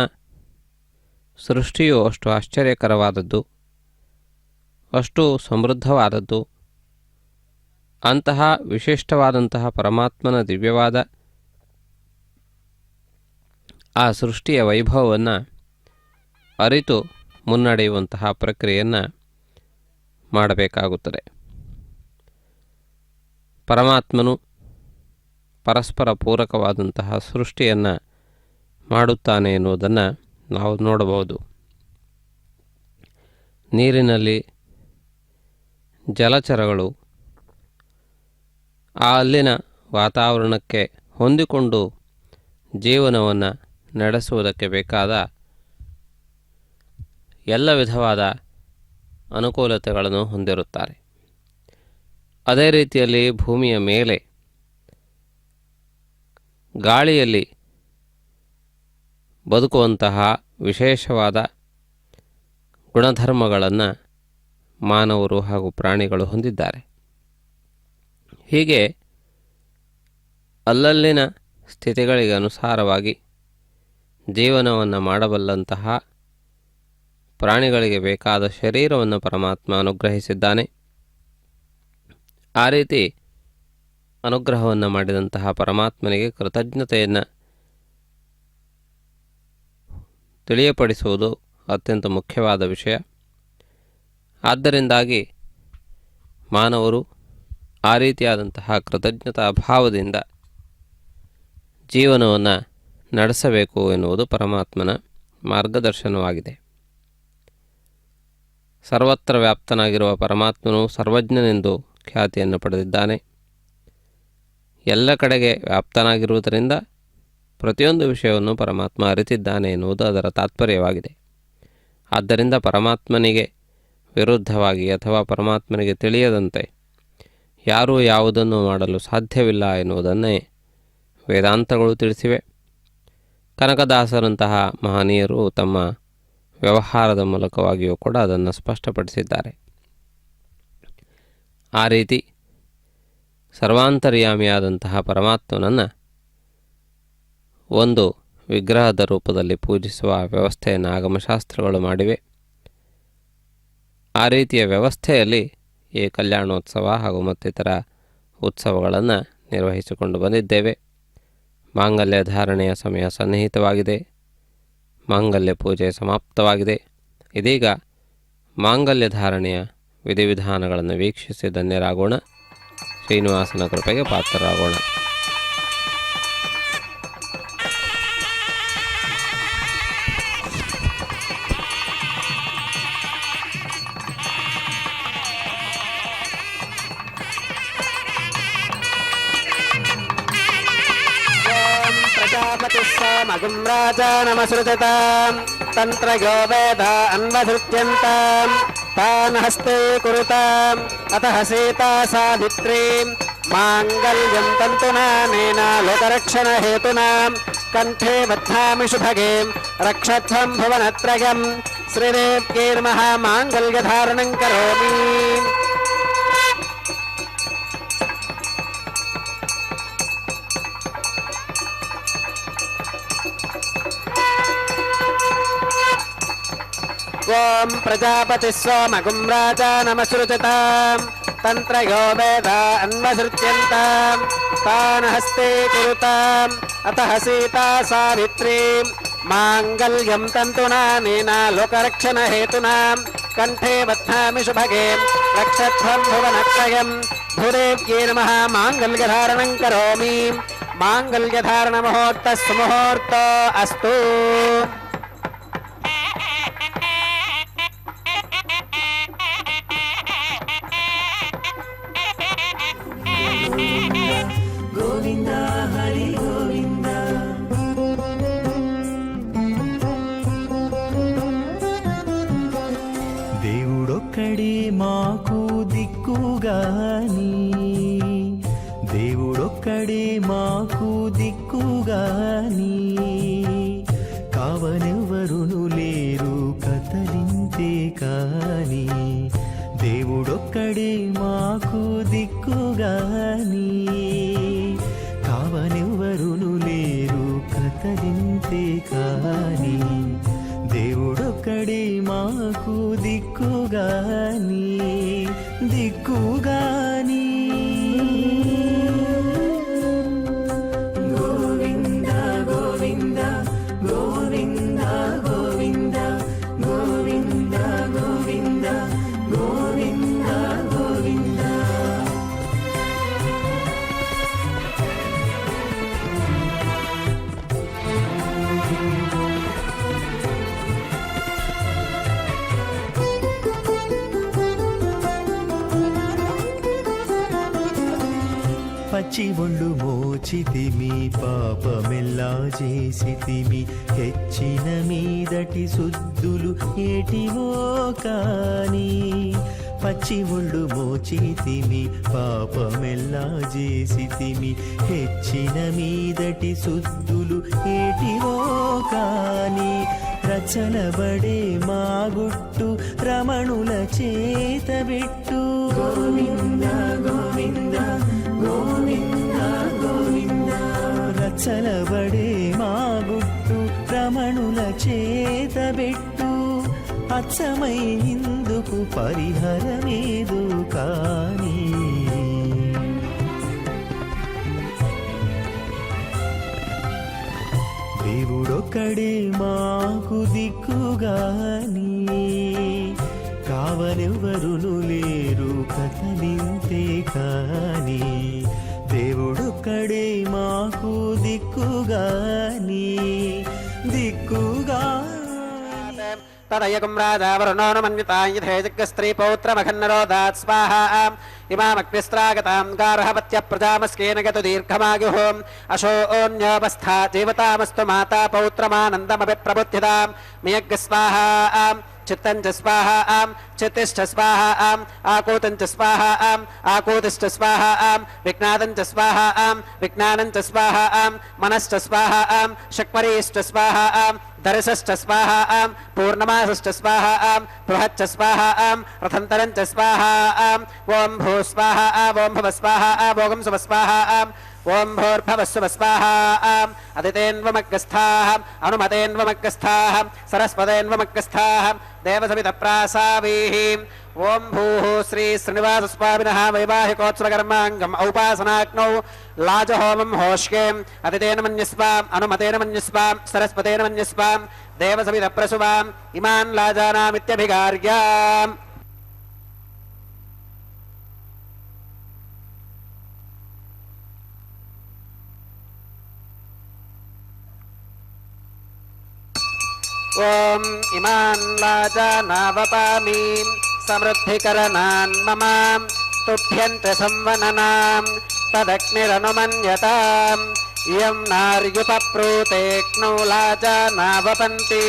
ಸೃಷ್ಟಿಯು ಅಷ್ಟು ಆಶ್ಚರ್ಯಕರವಾದದ್ದು, ಅಷ್ಟು ಸಮೃದ್ಧವಾದದ್ದು. ಅಂತಹ ವಿಶಿಷ್ಟವಾದಂತಹ ಪರಮಾತ್ಮನ ದಿವ್ಯವಾದ ಆ ಸೃಷ್ಟಿಯ ವೈಭವವನ್ನು ಅರಿತು ಮುನ್ನಡೆಯುವಂತಹ ಪ್ರಕ್ರಿಯೆಯನ್ನು ಮಾಡಬೇಕಾಗುತ್ತದೆ. ಪರಮಾತ್ಮನು ಪರಸ್ಪರ ಪೂರಕವಾದಂತಹ ಸೃಷ್ಟಿಯನ್ನು ಮಾಡುತ್ತಾನೆ ಎನ್ನುವುದನ್ನು ನಾವು ನೋಡಬಹುದು. ನೀರಿನಲ್ಲಿ ಜಲಚರಗಳು ಆ ಅಲ್ಲಿನ ವಾತಾವರಣಕ್ಕೆ ಹೊಂದಿಕೊಂಡು ಜೀವನವನ್ನು ನಡೆಸುವುದಕ್ಕೆ ಬೇಕಾದ ಎಲ್ಲ ವಿಧವಾದ ಅನುಕೂಲತೆಗಳನ್ನು ಹೊಂದಿರುತ್ತಾರೆ. ಅದೇ ರೀತಿಯಲ್ಲಿ ಭೂಮಿಯ ಮೇಲೆ ಗಾಳಿಯಲ್ಲಿ ಬದುಕುವಂತಹ ವಿಶೇಷವಾದ ಗುಣಧರ್ಮಗಳನ್ನು ಮಾನವರು ಹಾಗೂ ಪ್ರಾಣಿಗಳು ಹೊಂದಿದ್ದಾರೆ. ಹೀಗೆ ಅಲ್ಲಲ್ಲಿನ ಸ್ಥಿತಿಗಳಿಗೆ ಅನುಸಾರವಾಗಿ ಜೀವನವನ್ನು ಮಾಡಬಲ್ಲಂತಹ ಪ್ರಾಣಿಗಳಿಗೆ ಬೇಕಾದ ಶರೀರವನ್ನು ಪರಮಾತ್ಮ ಅನುಗ್ರಹಿಸಿದ್ದಾನೆ. ಆ ರೀತಿ ಅನುಗ್ರಹವನ್ನು ಮಾಡಿದಂತಹ ಪರಮಾತ್ಮನಿಗೆ ಕೃತಜ್ಞತೆಯನ್ನು ತಿಳಿಯಪಡಿಸುವುದು ಅತ್ಯಂತ ಮುಖ್ಯವಾದ ವಿಷಯ. ಆದ್ದರಿಂದಾಗಿ ಮಾನವರು ಆ ರೀತಿಯಾದಂತಹ ಕೃತಜ್ಞತಾ ಭಾವದಿಂದ ಜೀವನವನ್ನು ನಡೆಸಬೇಕು ಎನ್ನುವುದು ಪರಮಾತ್ಮನ ಮಾರ್ಗದರ್ಶನವಾಗಿದೆ. ಸರ್ವತ್ರ ವ್ಯಾಪ್ತನಾಗಿರುವ ಪರಮಾತ್ಮನು ಸರ್ವಜ್ಞನೆಂದು ಖ್ಯಾತಿಯನ್ನು ಪಡೆದಿದ್ದಾನೆ. ಎಲ್ಲ ಕಡೆಗೆ ವ್ಯಾಪ್ತನಾಗಿರುವುದರಿಂದ ಪ್ರತಿಯೊಂದು ವಿಷಯವನ್ನು ಪರಮಾತ್ಮ ಅರಿತಿದ್ದಾನೆ ಎನ್ನುವುದು ಅದರ ತಾತ್ಪರ್ಯವಾಗಿದೆ. ಆದ್ದರಿಂದ ಪರಮಾತ್ಮನಿಗೆ ವಿರುದ್ಧವಾಗಿ ಅಥವಾ ಪರಮಾತ್ಮನಿಗೆ ತಿಳಿಯದಂತೆ ಯಾರೂ ಯಾವುದನ್ನು ಮಾಡಲು ಸಾಧ್ಯವಿಲ್ಲ ಎನ್ನುವುದನ್ನೇ ವೇದಾಂತಗಳು ತಿಳಿಸಿವೆ. ಕನಕದಾಸರಂತಹ ಮಹನೀಯರು ತಮ್ಮ ವ್ಯವಹಾರದ ಮೂಲಕವಾಗಿಯೂ ಕೂಡ ಅದನ್ನು ಸ್ಪಷ್ಟಪಡಿಸಿದ್ದಾರೆ. ಆ ರೀತಿ ಸರ್ವಾಂತರ್ಯಾಮಿಯಾದಂತಹ ಪರಮಾತ್ಮನನ್ನು ಒಂದು ವಿಗ್ರಹದ ರೂಪದಲ್ಲಿ ಪೂಜಿಸುವ ವ್ಯವಸ್ಥೆಯನ್ನು ಆಗಮಶಾಸ್ತ್ರಗಳು ಮಾಡಿವೆ. ಆ ರೀತಿಯ ವ್ಯವಸ್ಥೆಯಲ್ಲಿ ಈ ಕಲ್ಯಾಣೋತ್ಸವ ಹಾಗೂ ಮತ್ತಿತರ ಉತ್ಸವಗಳನ್ನು ನಿರ್ವಹಿಸಿಕೊಂಡು ಬಂದಿದ್ದೇವೆ. ಮಾಂಗಲ್ಯ ಧಾರಣೆಯ ಸಮಯ ಸನ್ನಿಹಿತವಾಗಿದೆ. ಮಾಂಗಲ್ಯ ಪೂಜೆ ಸಮಾಪ್ತವಾಗಿದೆ. ಇದೀಗ ಮಾಂಗಲ್ಯ ಧಾರಣೆಯ ವಿಧಿವಿಧಾನಗಳನ್ನು ವೀಕ್ಷಿಸಿ ಧನ್ಯರಾಗೋಣ. ಶ್ರೀನಿವಾಸನ ಕೃಪೆಗೆ ಪಾತ್ರರಾಗೋಣ. मगुं राजानमसृजतां तन्त्रयो वेद अन्वधृत्यन्तां तान् हस्ते कुरुताम् अतः सीता सावित्रीं माङ्गल्यं तन्तुनानेन लोकरक्षणहेतुनां कण्ठे बध्नामि शुभगें रक्षध्वं भुवनत्रयं श्रीदेव्यैर्महामाङ्गल्यधारणं करोमि. ओम प्रजापति सोमगुं राजानमसृजतां तन्त्रयो वेद अन्वसृज्यन्तां तान् हस्ते कुरुताम् अतः सीता सावित्रीं माङ्गल्यं तन्तुनानेन लोकरक्षणहेतुना कण्ठे बध्नामि शुभगे रक्षध्वं भुवनत्रयं भूदेव्यै नमः माङ्गल्यधारणं करोमि माङ्गल्यधारणमुहूर्तः सुमुहूर्तो अस्तु గోవింద హరి గోవింద దేవుడొక్కడే మాకు దిక్కుగాని దేవుడొక్కడే మాకు దిక్కుగాని కావనెవరును లేరు కదలింతే కాని దేవుడొక్కడే మాకు దిక్కుగాని కావనెవరును లేరు కదలింతే కాని దేవుడొక్కడే మాకు దిక్కుగాని దిక్కుగాని గోవింద గోవింద గోవింద గోవింద గోవింద గోవింద గోవింద గోవింద పచ్చి ఒళ్ళు మోచితిమి పాపమెల్లా చేసితిమి హెచ్చిన మీదటి శుద్ధులు ఏటివో కాని పచ్చి ఒళ్ళు మోచితిమి పాపమెల్లా చేసితిమి హెచ్చిన మీదటి శుద్ధులు ఏటివో కాని రచనబడే మా గుట్టు రమణుల చేతబెట్టు గోవింద గోవింద గోవింద గోవింద రచనబడే మా గుట్టు రమణుల చేతబెట్టు అచ్చమై ఇందుకు పరిహరమేదు కాని దేవుడొక్కడే మాకు దిక్కుగాని కావనెవరును లేరు కదలింతే కాని దేవుడొక్కడే మాకు దిక్కుగాని దిక్కుగాని तदयगुं राजा वरुणो न मन्वितां यथे जग्गस्त्रीपौत्रमखन्नरोदात् स्वाहा इमामग्निस्त्रागतां गार्हवत्य प्रजामस्केन गतु दीर्घमायुः अशोऽन्योपस्था जीवतामस्तु माता पौत्रमानन्दमपि प्रबुद्धितां मियग् स्वाहा चित्तं च स्वाहा चित्तिश्च स्वाहा आकूतं च स्वाहा आकूतिश्च स्वाहा विज्ञातं च स्वाहा विज्ञानं च स्वाहा मनश्च स्वाहा शक्वरीश्च स्वाहा दर्शश्च स्वाहा पूर्णमासश्च स्वाहा बृहच्च स्वाहा रथन्तरं च स्वाहा ॐ भू स्वाहा ॐ भव स्वाहा भोगं सुव स्वाहा ॐ भूर्भवस्सुव स्वाहा अदितेन्वमग्गस्थाः अनुमतेन्वमग्गस्थाः सरस्वतेन्वमग्गस्थाः देवसवितप्रासावीः ॐ भूः श्री श्रीनिवासस्वामिनः वैवाहिकोत्सवकर्माङ्गम् औपासनाग्नौ लाजहोमं होष्ये अदितेन मन्यस्वाम् अनुमतेन मन्यस्वाम् सरस्वतेन मन्यस्वाम् देवसवितप्रसुवाम् इमान् लाजानामित्यभिगार्याम् ॐ इमान् लाजानावपामि समृद्धिकरणान् मम तुभ्यन्त संवननां तदग्निरनुमन्यताम् इयं नार्युपप्रूतेऽग्नौ लाजानावपन्ति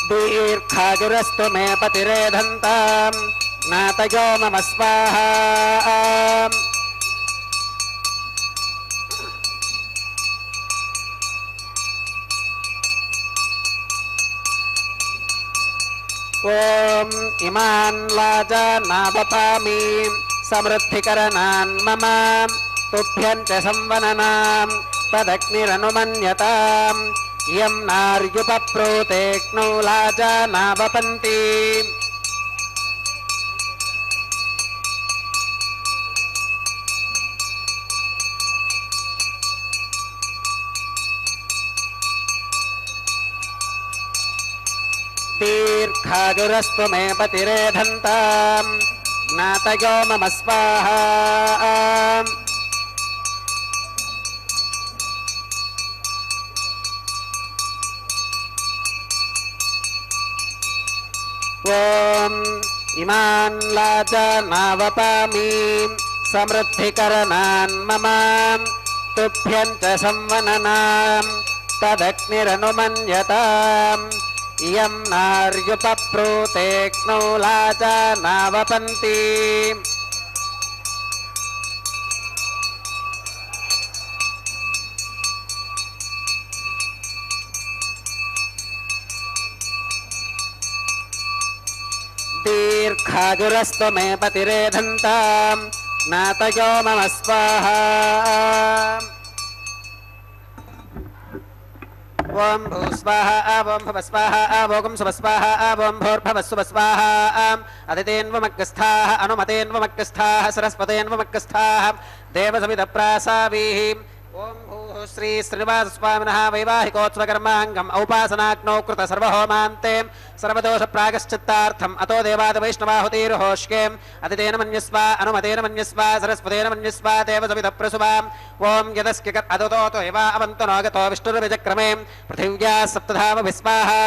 दीर्घायुरस्तु मे पतिरेधन्ताम् नातयो मम स्वाहा ॐ इमान् लाजानावपामि समृद्धिकरणान् मम तुभ्यन्त संवननां तदग्निरनुमन्यताम् इयं नार्युपप्रूतेऽग्नौ लाजानावपन्ति दीर्घायुरस्तु मे पतिरेधन्ताम् ज्ञातयो मम स्वाहा ॐ इमान् लाजानावपामि समृद्धिकरणान् मम तुभ्यं च संवननाम् तदग्निरनुमन्यताम् इयं नार्युपप्रूतेऽग्नौ लाजानावपन्ति दीर्घायुरस्तु मे पतिरेधन्ताम् ज्ञातयो मम स्वाहा ओम भूस्वाहा ओम भवस्वाहा ओम सुवस्वाहा ओम भूर्भवस्सुवस्वाहा अदितेन्वमग्रस्थाः अनुमतेन्वमग्रस्थाः सरस्वतेन्वमग्रस्थाः देवसविदप्रासावीः ओम भूः श्री श्रीनिवास स्वामिनः वैवाहिकोत्सवकर्माङ्गम् औपासनाग्नौ कृत सर्वहोमान्ते सर्वदोष प्रागश्चित्तार्थम् अतो देवाद वैष्णवाहुतिर्होष्ये अदितेन मन्यस्वा अनुमतेन मन्यस्वा सरस्वतेन मन्यस्वा देवसविदप्रसुवाम् ओम यदस्क्य अदतोतो एव अवन्तो नागतो विष्णुर्विजक्रमे पृथिव्या सप्तधाम विस्वाहा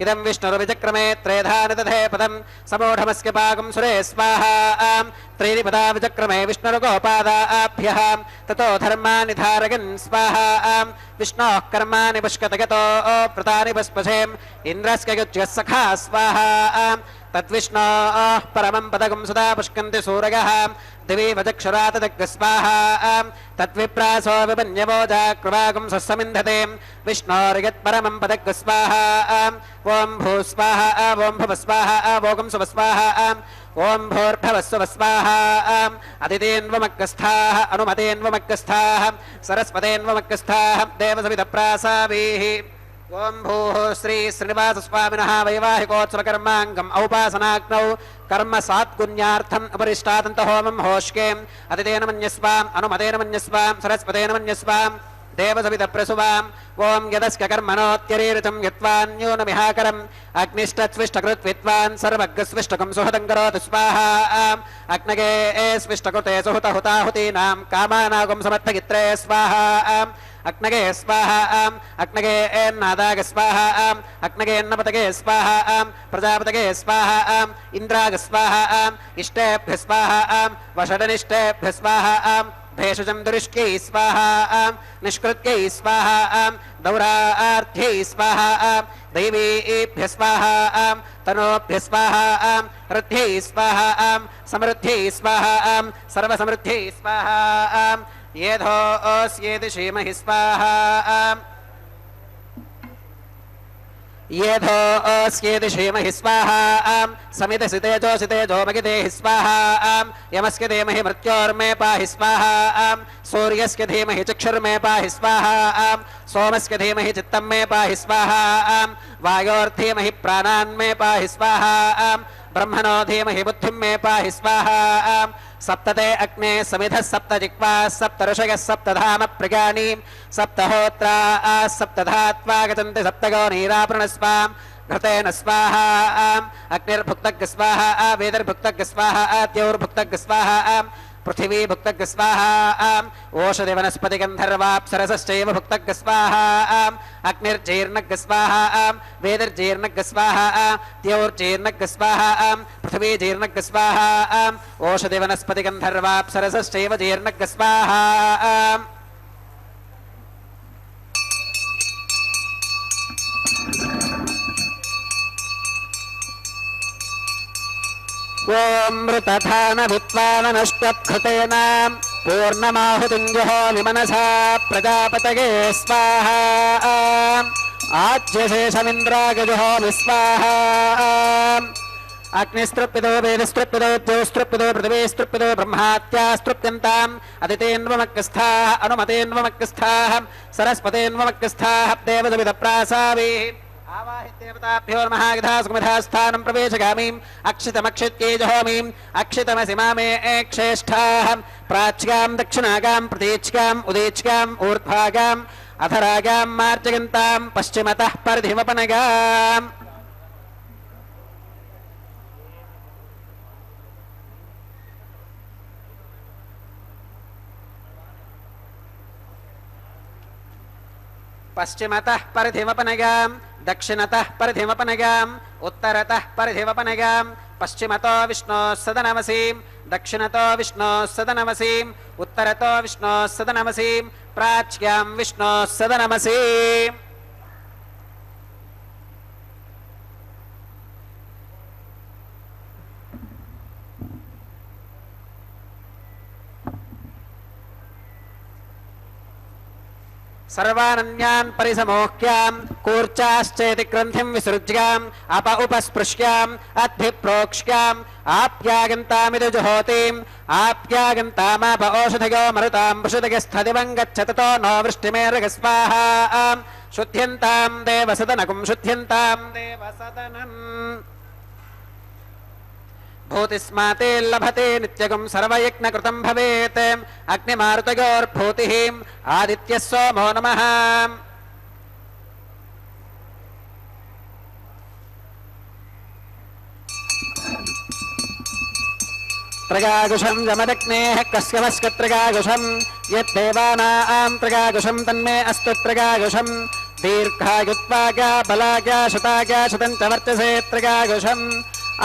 इदं विष्णुर्विजक्रमे त्रेधानि दधे पदं समूढमस्य पाकं सुरे स्वाहा त्रीनिपदा विचक्रमे विष्णुर्गोपादाभ्यः ततो धर्माणि धारयन् स्वाहा विष्णोः कर्माणि पुष्कतगतो प्रतानि पुष्पसेम् इन्द्रस्य युज्यः सखा स्वाहा तद्विष्णोः परमं पदकं सदा पुष्कन्ति सूरयः दिवि वचक्षुरातदग्रस्वाहा तद्विप्रासो विपन्यवोजाकृवागं सस्समिन्धते विष्णोर्यत्परमं पदग्रस्वाहा ॐ भूस्वाहा ॐ भवस्वाहा ॐ सुवस्वाहा ओम भूर्भवस्सुवस्वाहा अदितेन्वमग्रस्थाः अनुमतेन्वमग्रस्थाः सरस्वतेन्वमग्रस्थाः देवसविदप्रासावीः ओम भूः श्री श्रीनिवास स्वामिनः वैवाहिकोत्सवकर्माङ्गम् औपासनाग्नौ कर्म सात्कुन्यार्थम् अपरिष्टादन्तहोमं होष्के अदितेन मन्यस्वाम् अनुमतेन मन्यस्वाम् सरस्वतेन स्वाम देवसविदप्रसुवाम् ओम यदस्क कर्मणोत्यरीरितं यत्वान्योनमिहाकरम् अग्निष्टस्विष्टकृत्विद्वान् सर्वज्ञस्विष्टकं सुहृदं करोतु स्वाहा अग्नगे स्विष्टकृते सुहुतहुताहुतीनां कामानागं समर्थगित्रे स्वाहा अग्नगे स्वाहा अग्नगे नादाग स्वाहा अग्नगे अन्नपतगे स्वाहा प्रजापतगे स्वाहा इन्द्राग स्वाहा इष्टेभ्य स्वाहा वषडनिष्टेभ्य स्वाहा भेषजं दुरिष्कै स्वाहा निष्कृत्यै स्वाहा दौरार्थ्यै स्वाहा दैवीभ्य स्वाहा तनोभ्य स्वाहा रथ्यै स्वाहा समृद्ध्यै स्वाहा सर्वसमृद्ध्यै स्वाहा येधोऽस्येति श्रीमहि स्वाहा येधोऽस्येति श्रीमहि स्वाहा समितसितेजो मगितेहि स्वाहा यमस्य धीमहि मृत्योर्मे पाहि स्वाहा सूर्यस्य धीमहि चक्षुर्मे पाहि स्वाहा सोमस्य धीमहि चित्तं मे पाहि स्वाहा वायोर्धीमहि प्राणान् मे पाहि स्वाहा ब्रह्मणो धीमहि बुद्धिं मे पाहि स्वाहा सप्तते अग्ने समिधः सप्त जिह्वा सप्त ऋषयः सप्तधाम प्रज्ञानी सप्तहोत्रा सप्तधात्वा गच्छन्ति सप्तगो नीराप्रणस्वाम् घृतेन स्वाहा अग्निर्भुक्तग् स्वाहा वेदर्भुक्तग् स्वाहा द्यौर्भुक्तग् स्वाहा पृथिवी भुक्तग् स्वाहा ओषधि वनस्पति गन्धर्वाप्सरसश्चैव भुक्तग् स्वाहा अग्निर्जीर्णग् स्वाहा वेदर्जीर्णग् स्वाहा द्यौर्जीर्णग् स्वाहा पृथिवी जीर्णग् स्वाहा ओषधि वनस्पति गन्धर्वाप्सरसश्चैव जीर्णग् स्वाहा ओम मृतधान विद्वाननष्टकृतेन पूर्णमाहुतिं जुहोमि मनसा प्रजापतये स्वाहा आज्यशेषमिन्द्राय जुहोमि स्वाहा अग्निस्तृप्यतो वेदस्तृप्यतो ज्योस्तृप्यतो पृथिवीस्तृप्यतो ब्रह्मात्यास्तृप्यन्ताम् अदितेन्वमग्रस्थाः अनुमतेन्वमग्रस्थाः सरस्वतेन्वमग्रस्थाः देवसविदप्रासावीः आवाहिदेवताभ्यो महागधा सुगमधास्थानं प्रवेशगामीम् अक्षितमक्षित्यै जहोमीम् अक्षितमसि मामे क्षेष्ठाः प्राच्यां दक्षिणागां प्रतीच्याम् उदीच्याम् ऊर्ध्वागाम् अधरागां मार्जयन्तां पश्चिमतः परिधिमपनगाम् पश्चिमतः परिधिमपनगाम् दक्षिणतः परिधिमपनगाम् उत्तरतः परिधिमपनगाम् पश्चिमतो विष्णोः सदनमसीम् दक्षिणतो विष्णोः सदनमसीम् उत्तरतो विष्णोः सदनमसीम् प्राच्यां विष्णोः सदनमसीम् सर्वानन्यान् परिसमोह्याम् कूर्चाश्चेति ग्रन्थिम् विसृज्याम् अप उपस्पृश्याम् अद्भिप्रोक्ष्याम् आप्यागन्तामिति जुहोतिम् आप्यागन्तामाप ओषधयो मरुताम् वृषदगस्थदिवम् गच्छततो नो वृष्टिमेर्गस्वाहा शुद्ध्यन्ताम् देवसदनकुम् शुद्ध्यन्ताम् देवसदनम् भूतिस्माते लभते नित्यगुं सर्वयज्ञकृतं भवेत् अग्निमारुतयोर्भूतिः आदित्यः सोमो नमः त्रगागुषं यमदग्नेः कस्यमस्कत्रगागुषं यद्देवानां त्रगागुषं तन्मे अस्तु त्रगागुषं दीर्घायुत्वाज्ञा बलाज्ञा शताज्ञा शतं च वर्चसे त्रगागुषम्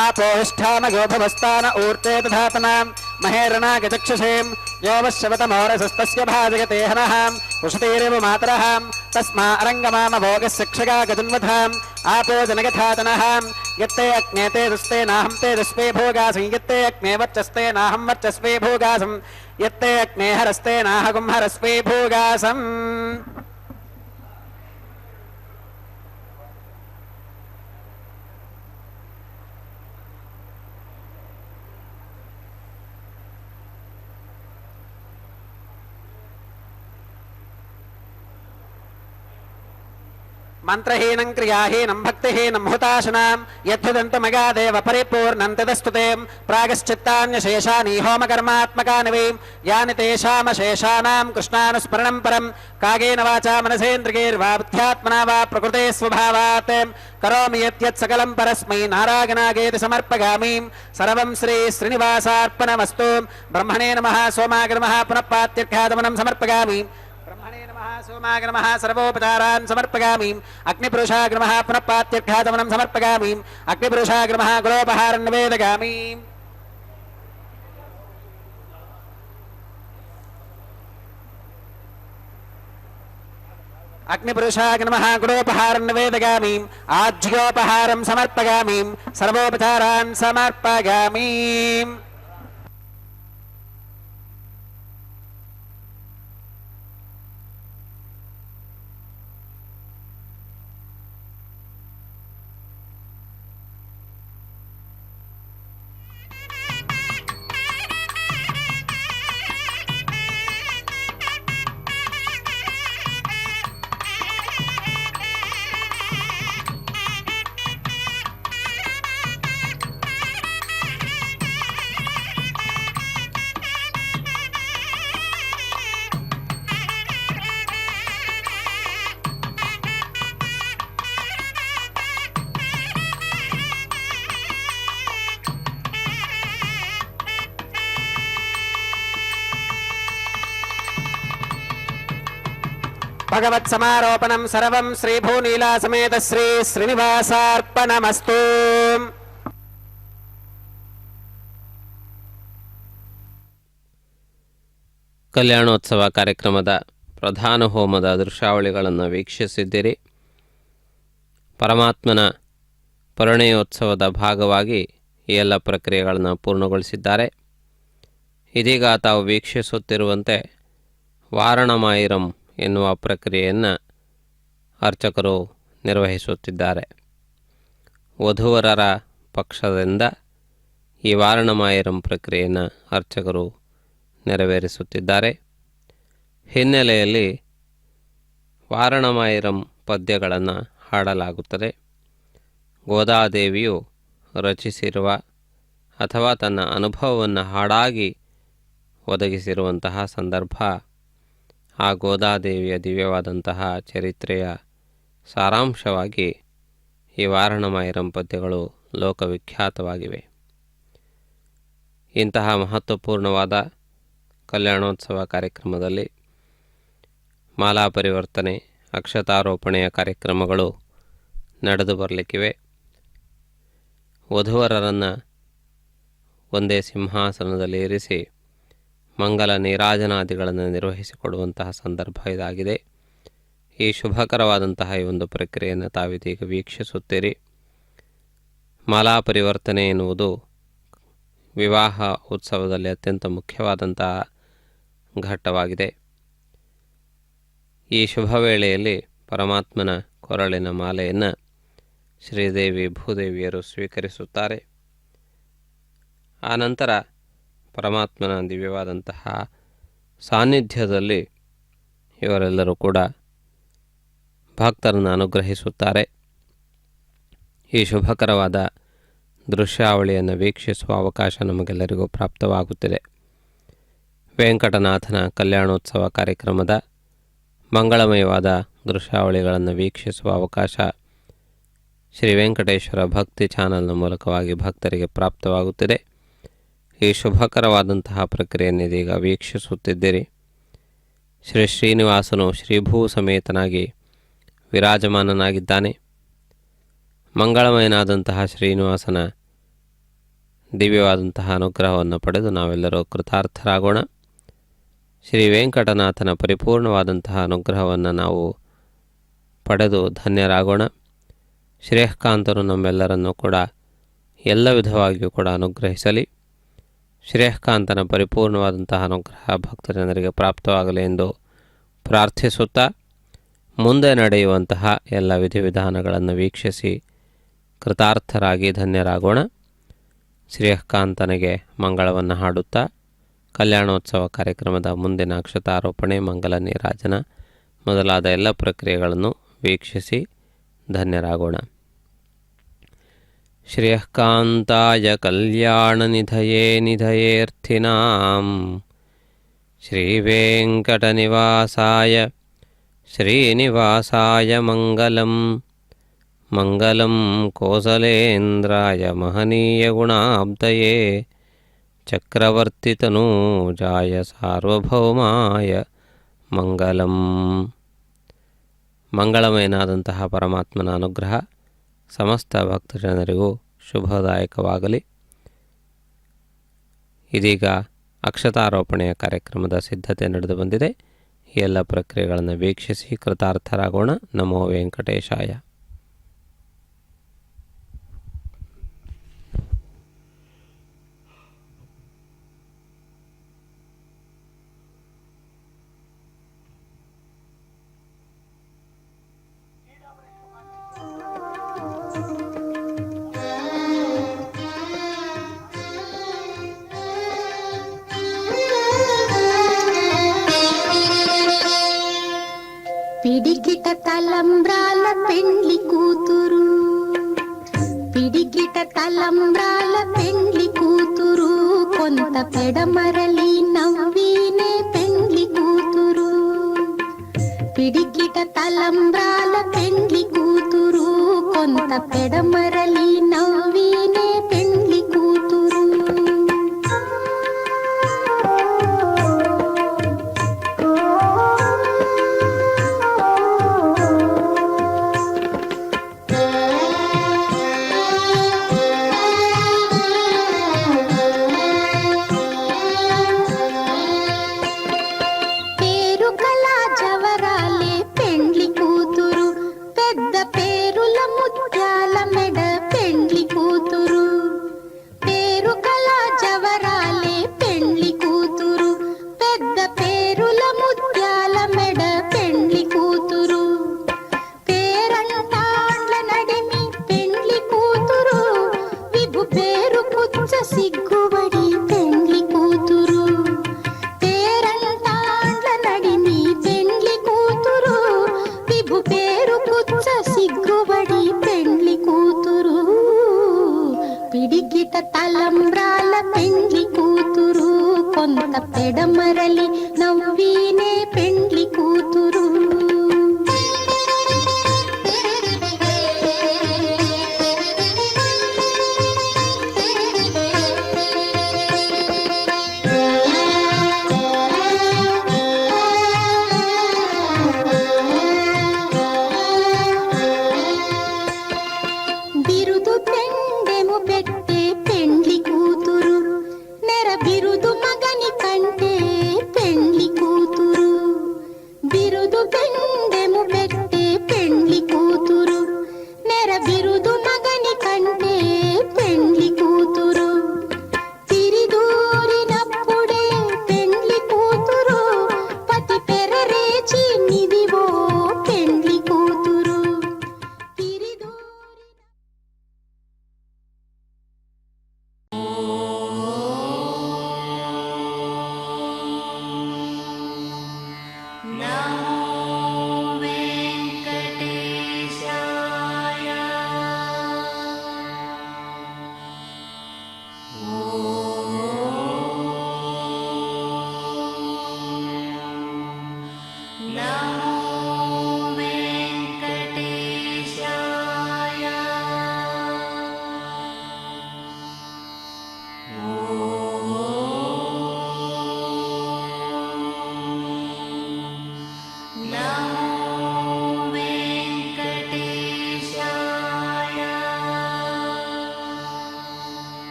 आपोष्ठामगो भवस्तान ऊर्ते दधातनां महेरणागचक्षुषें यो वश्यवतमोरसस्तस्य भाजयते हनः उषतीरेव मातरः तस्मा अरङ्गमामभोगस्य क्षगागजन्वथाम् आपो जनगथातनः यत्ते अग्ने तेजस्ते नाहं तेजस्वे भोगासं यत्ते अग्ने वर्चस्ते नाहं वर्चस्वे भोगासं यत्ते अग्ने हरस्ते नाहं हरस्वे भोगासम् मंत्रहीनं क्रियाहीनं भक्तिहीनं हुताशनां यद्भुदन्तमगादेव परिपूर्णं तदस्तुते प्रागश्चित्तान्यशेषानि होमकर्मात्मकानि वै यानि तेषामशेषाणां कृष्णानुस्मरणं परं कागेन वाचा मनसेन्द्रियैर्वा बुद्ध्यात्मना वा प्रकृते स्वभावात् करोमि यत् सकलं परस्मै नारायणागेति समर्पयामि सर्वं श्री श्रीनिवासार्पणमस्तु ब्रह्मणे नमः सोमाय नमः पुनः पात्यर्घ्यादमनं समर्पयामि सोमाय नमः सर्वोपचारान् समर्पयामि अग्निपुरुषाय नमः पुनः पात्यर्घ्यादमनं समर्पयामि अग्निपुरुषाय नमः गुणोपहारं निवेदयामि अग्निपुरुषाय नमः गुणोपहारं निवेदयामि आज्योपहारं समर्पयामि सर्वोपचारान् समर्पयामि भगवत् समारोपणं सर्वं श्री भूनीला समेत श्री श्रीनिवासार्पणमस्तु ಕಲ್ಯಾಣೋತ್ಸವ ಕಾರ್ಯಕ್ರಮದ ಪ್ರಧಾನ ಹೋಮದ ದೃಶ್ಯಾವಳಿಗಳನ್ನು ವೀಕ್ಷಿಸಿದ್ದೀರಿ. ಪರಮಾತ್ಮನ ಪರಿಣಯೋತ್ಸವದ ಭಾಗವಾಗಿ ಈ ಎಲ್ಲ ಪ್ರಕ್ರಿಯೆಗಳನ್ನು ಪೂರ್ಣಗೊಳಿಸಿದ್ದಾರೆ. ಇದೀಗ ತಾವು ವೀಕ್ಷಿಸುತ್ತಿರುವಂತೆ ವಾರಣಮಾಯಿರಂ ಎನ್ನುವ ಪ್ರಕ್ರಿಯೆಯನ್ನು ಅರ್ಚಕರು ನಿರ್ವಹಿಸುತ್ತಿದ್ದಾರೆ. ವಧುವರರ ಪಕ್ಷದಿಂದ ಈ ವಾರಣಮಾಯಿರಂ ಪ್ರಕ್ರಿಯೆಯನ್ನು ಅರ್ಚಕರು ನೆರವೇರಿಸುತ್ತಿದ್ದಾರೆ. ಹಿನ್ನೆಲೆಯಲ್ಲಿ ವಾರಣಮಾಯಿರಂ ಪದ್ಯಗಳನ್ನು ಹಾಡಲಾಗುತ್ತದೆ. ಗೋದಾದೇವಿಯು ರಚಿಸಿರುವ ಅಥವಾ ತನ್ನ ಅನುಭವವನ್ನು ಹಾಡಾಗಿ ಒದಗಿಸಿರುವಂತಹ ಸಂದರ್ಭ ಆ ಗೋದಾದೇವಿಯ ದಿವ್ಯವಾದಂತಹ ಚರಿತ್ರೆಯ ಸಾರಾಂಶವಾಗಿ ಈ ವಾರಣಮಾಯಿರಂ ಪದ್ಯಗಳು ಲೋಕವಿಖ್ಯಾತವಾಗಿವೆ. ಇಂತಹ ಮಹತ್ವಪೂರ್ಣವಾದ ಕಲ್ಯಾಣೋತ್ಸವ ಕಾರ್ಯಕ್ರಮದಲ್ಲಿ ಮಾಲಾ ಪರಿವರ್ತನೆ ಅಕ್ಷತಾರೋಪಣೆಯ ಕಾರ್ಯಕ್ರಮಗಳು ನಡೆದು ಬರಲಿಕ್ಕಿವೆ. ವಧುವರರನ್ನು ಒಂದೇ ಸಿಂಹಾಸನದಲ್ಲಿ ಇರಿಸಿ ಮಂಗಲ ನೀರಾಜನಾದಿಗಳನ್ನು ನಿರ್ವಹಿಸಿಕೊಡುವಂತಹ ಸಂದರ್ಭ ಇದಾಗಿದೆ. ಈ ಶುಭಕರವಾದಂತಹ ಈ ಒಂದು ಪ್ರಕ್ರಿಯೆಯನ್ನು ತಾವಿದೀಗ ವೀಕ್ಷಿಸುತ್ತೀರಿ. ಮಾಲಾ ಪರಿವರ್ತನೆ ಎನ್ನುವುದು ವಿವಾಹ ಉತ್ಸವದಲ್ಲಿ ಅತ್ಯಂತ ಮುಖ್ಯವಾದಂತಹ ಘಟ್ಟವಾಗಿದೆ. ಈ ಶುಭ ವೇಳೆಯಲ್ಲಿ ಪರಮಾತ್ಮನ ಕೊರಳಿನ ಮಾಲೆಯನ್ನು ಶ್ರೀದೇವಿ ಭೂದೇವಿಯರು ಸ್ವೀಕರಿಸುತ್ತಾರೆ. ಆನಂತರ ಪರಮಾತ್ಮನ ದಿವ್ಯವಾದಂತಹ ಸಾನ್ನಿಧ್ಯದಲ್ಲಿ ಇವರೆಲ್ಲರೂ ಕೂಡ ಭಕ್ತರನ್ನು ಅನುಗ್ರಹಿಸುತ್ತಾರೆ. ಈ ಶುಭಕರವಾದ ದೃಶ್ಯಾವಳಿಯನ್ನು ವೀಕ್ಷಿಸುವ ಅವಕಾಶ ನಮಗೆಲ್ಲರಿಗೂ ಪ್ರಾಪ್ತವಾಗುತ್ತಿದೆ. ವೆಂಕಟನಾಥನ ಕಲ್ಯಾಣೋತ್ಸವ ಕಾರ್ಯಕ್ರಮದ ಮಂಗಳಮಯವಾದ ದೃಶ್ಯಾವಳಿಗಳನ್ನು ವೀಕ್ಷಿಸುವ ಅವಕಾಶ ಶ್ರೀ ವೆಂಕಟೇಶ್ವರ ಭಕ್ತಿ ಚಾನಲ್ನ ಮೂಲಕವಾಗಿ ಭಕ್ತರಿಗೆ ಪ್ರಾಪ್ತವಾಗುತ್ತಿದೆ. ಈ ಶುಭಕರವಾದಂತಹ ಪ್ರಕ್ರಿಯೆಯನ್ನು ಇದೀಗ ವೀಕ್ಷಿಸುತ್ತಿದ್ದೀರಿ. ಶ್ರೀ ಶ್ರೀನಿವಾಸನು ಶ್ರೀಭೂ ಸಮೇತನಾಗಿ ವಿರಾಜಮಾನನಾಗಿದ್ದಾನೆ. ಮಂಗಳಮಯನಾದಂತಹ ಶ್ರೀನಿವಾಸನ ದಿವ್ಯವಾದಂತಹ ಅನುಗ್ರಹವನ್ನು ಪಡೆದು ನಾವೆಲ್ಲರೂ ಕೃತಾರ್ಥರಾಗೋಣ. ಶ್ರೀ ವೆಂಕಟನಾಥನ ಪರಿಪೂರ್ಣವಾದಂತಹ ಅನುಗ್ರಹವನ್ನು ನಾವು ಪಡೆದು ಧನ್ಯರಾಗೋಣ. ಶ್ರೇಯಃಕಾಂತನು ನಮ್ಮೆಲ್ಲರನ್ನು ಕೂಡ ಎಲ್ಲ ವಿಧವಾಗಿಯೂ ಕೂಡ ಅನುಗ್ರಹಿಸಲಿ. ಶ್ರೇಯಃಕಾಂತನ ಪರಿಪೂರ್ಣವಾದಂತಹ ಅನುಗ್ರಹ ಭಕ್ತಜನರಿಗೆ ಪ್ರಾಪ್ತವಾಗಲಿ ಎಂದು ಪ್ರಾರ್ಥಿಸುತ್ತಾ ಮುಂದೆ ನಡೆಯುವಂತಹ ಎಲ್ಲ ವಿಧಿವಿಧಾನಗಳನ್ನು ವೀಕ್ಷಿಸಿ ಕೃತಾರ್ಥರಾಗಿ ಧನ್ಯರಾಗೋಣ. ಶ್ರೇಯಃಕಾಂತನಿಗೆ ಮಂಗಳವನ್ನು ಹಾಡುತ್ತಾ ಕಲ್ಯಾಣೋತ್ಸವ ಕಾರ್ಯಕ್ರಮದ ಮುಂದಿನ ಅಕ್ಷತಾರೋಪಣೆ, ಮಂಗಲ ನೀರಾಜನ ಮೊದಲಾದ ಎಲ್ಲ ಪ್ರಕ್ರಿಯೆಗಳನ್ನು ವೀಕ್ಷಿಸಿ ಧನ್ಯರಾಗೋಣ. ಶ್ರೇಯಃಕಾಂತಾಯ ಕಲ್ಯಾಣನಿಧಯೇ ನಿಧಯೇರ್ಥಿನಾಂ ಶ್ರೀವೆಂಕಟನಿವಾಸಾಯ ಶ್ರೀನಿವಾಸಾಯ ಮಂಗಲಂ. ಮಂಗಲಂ ಕೋಸಲೇಂದ್ರಾಯ ಮಹನೀಯಗುಣಾಬ್ಧಯೇ ಚಕ್ರವರ್ತಿತನೂಜಾಯ ಸಾರ್ವಭೌಮಾಯ ಮಂಗಲಂ. ಮಂಗಳಮಯನಾದಂತಹ ಪರಮಾತ್ಮನ ಅನುಗ್ರಹ ಸಮಸ್ತ ಭಕ್ತಜನರಿಗೂ ಶುಭದಾಯಕವಾಗಲಿ. ಇದೀಗ ಅಕ್ಷತಾರೋಪಣೆಯ ಕಾರ್ಯಕ್ರಮದ ಸಿದ್ಧತೆ ನಡೆದು ಬಂದಿದೆ. ಈ ಎಲ್ಲ ಪ್ರಕ್ರಿಯೆಗಳನ್ನು ವೀಕ್ಷಿಸಿ ಕೃತಾರ್ಥರಾಗೋಣ. ನಮೋ ವೆಂಕಟೇಶಾಯ. పిడికిట తలంబ్రాల పెండ్లి కూతురు, పిడికిట తలంబ్రాల పెండ్లి కూతురు, కొంత పెడమరలి నవ్వినే పెండ్లి కూతురు. పిడికిట తలంబ్రాల పెండ్లి కూతురు, కొంత పెడమరలి నవ్వినే పెండ్లి కూతురు. సిగ్గుబడి పెండ్లి కూతురు, పేరంటాండ్ల నడిమి పెండ్లి కూతురు, విభు పేరు పుచ్చ సిగ్గుబడి పెండ్లి కూతురు. పిడికిట తలంబ్రాల పెండ్లి కూతురు, కొంత పెడమరలి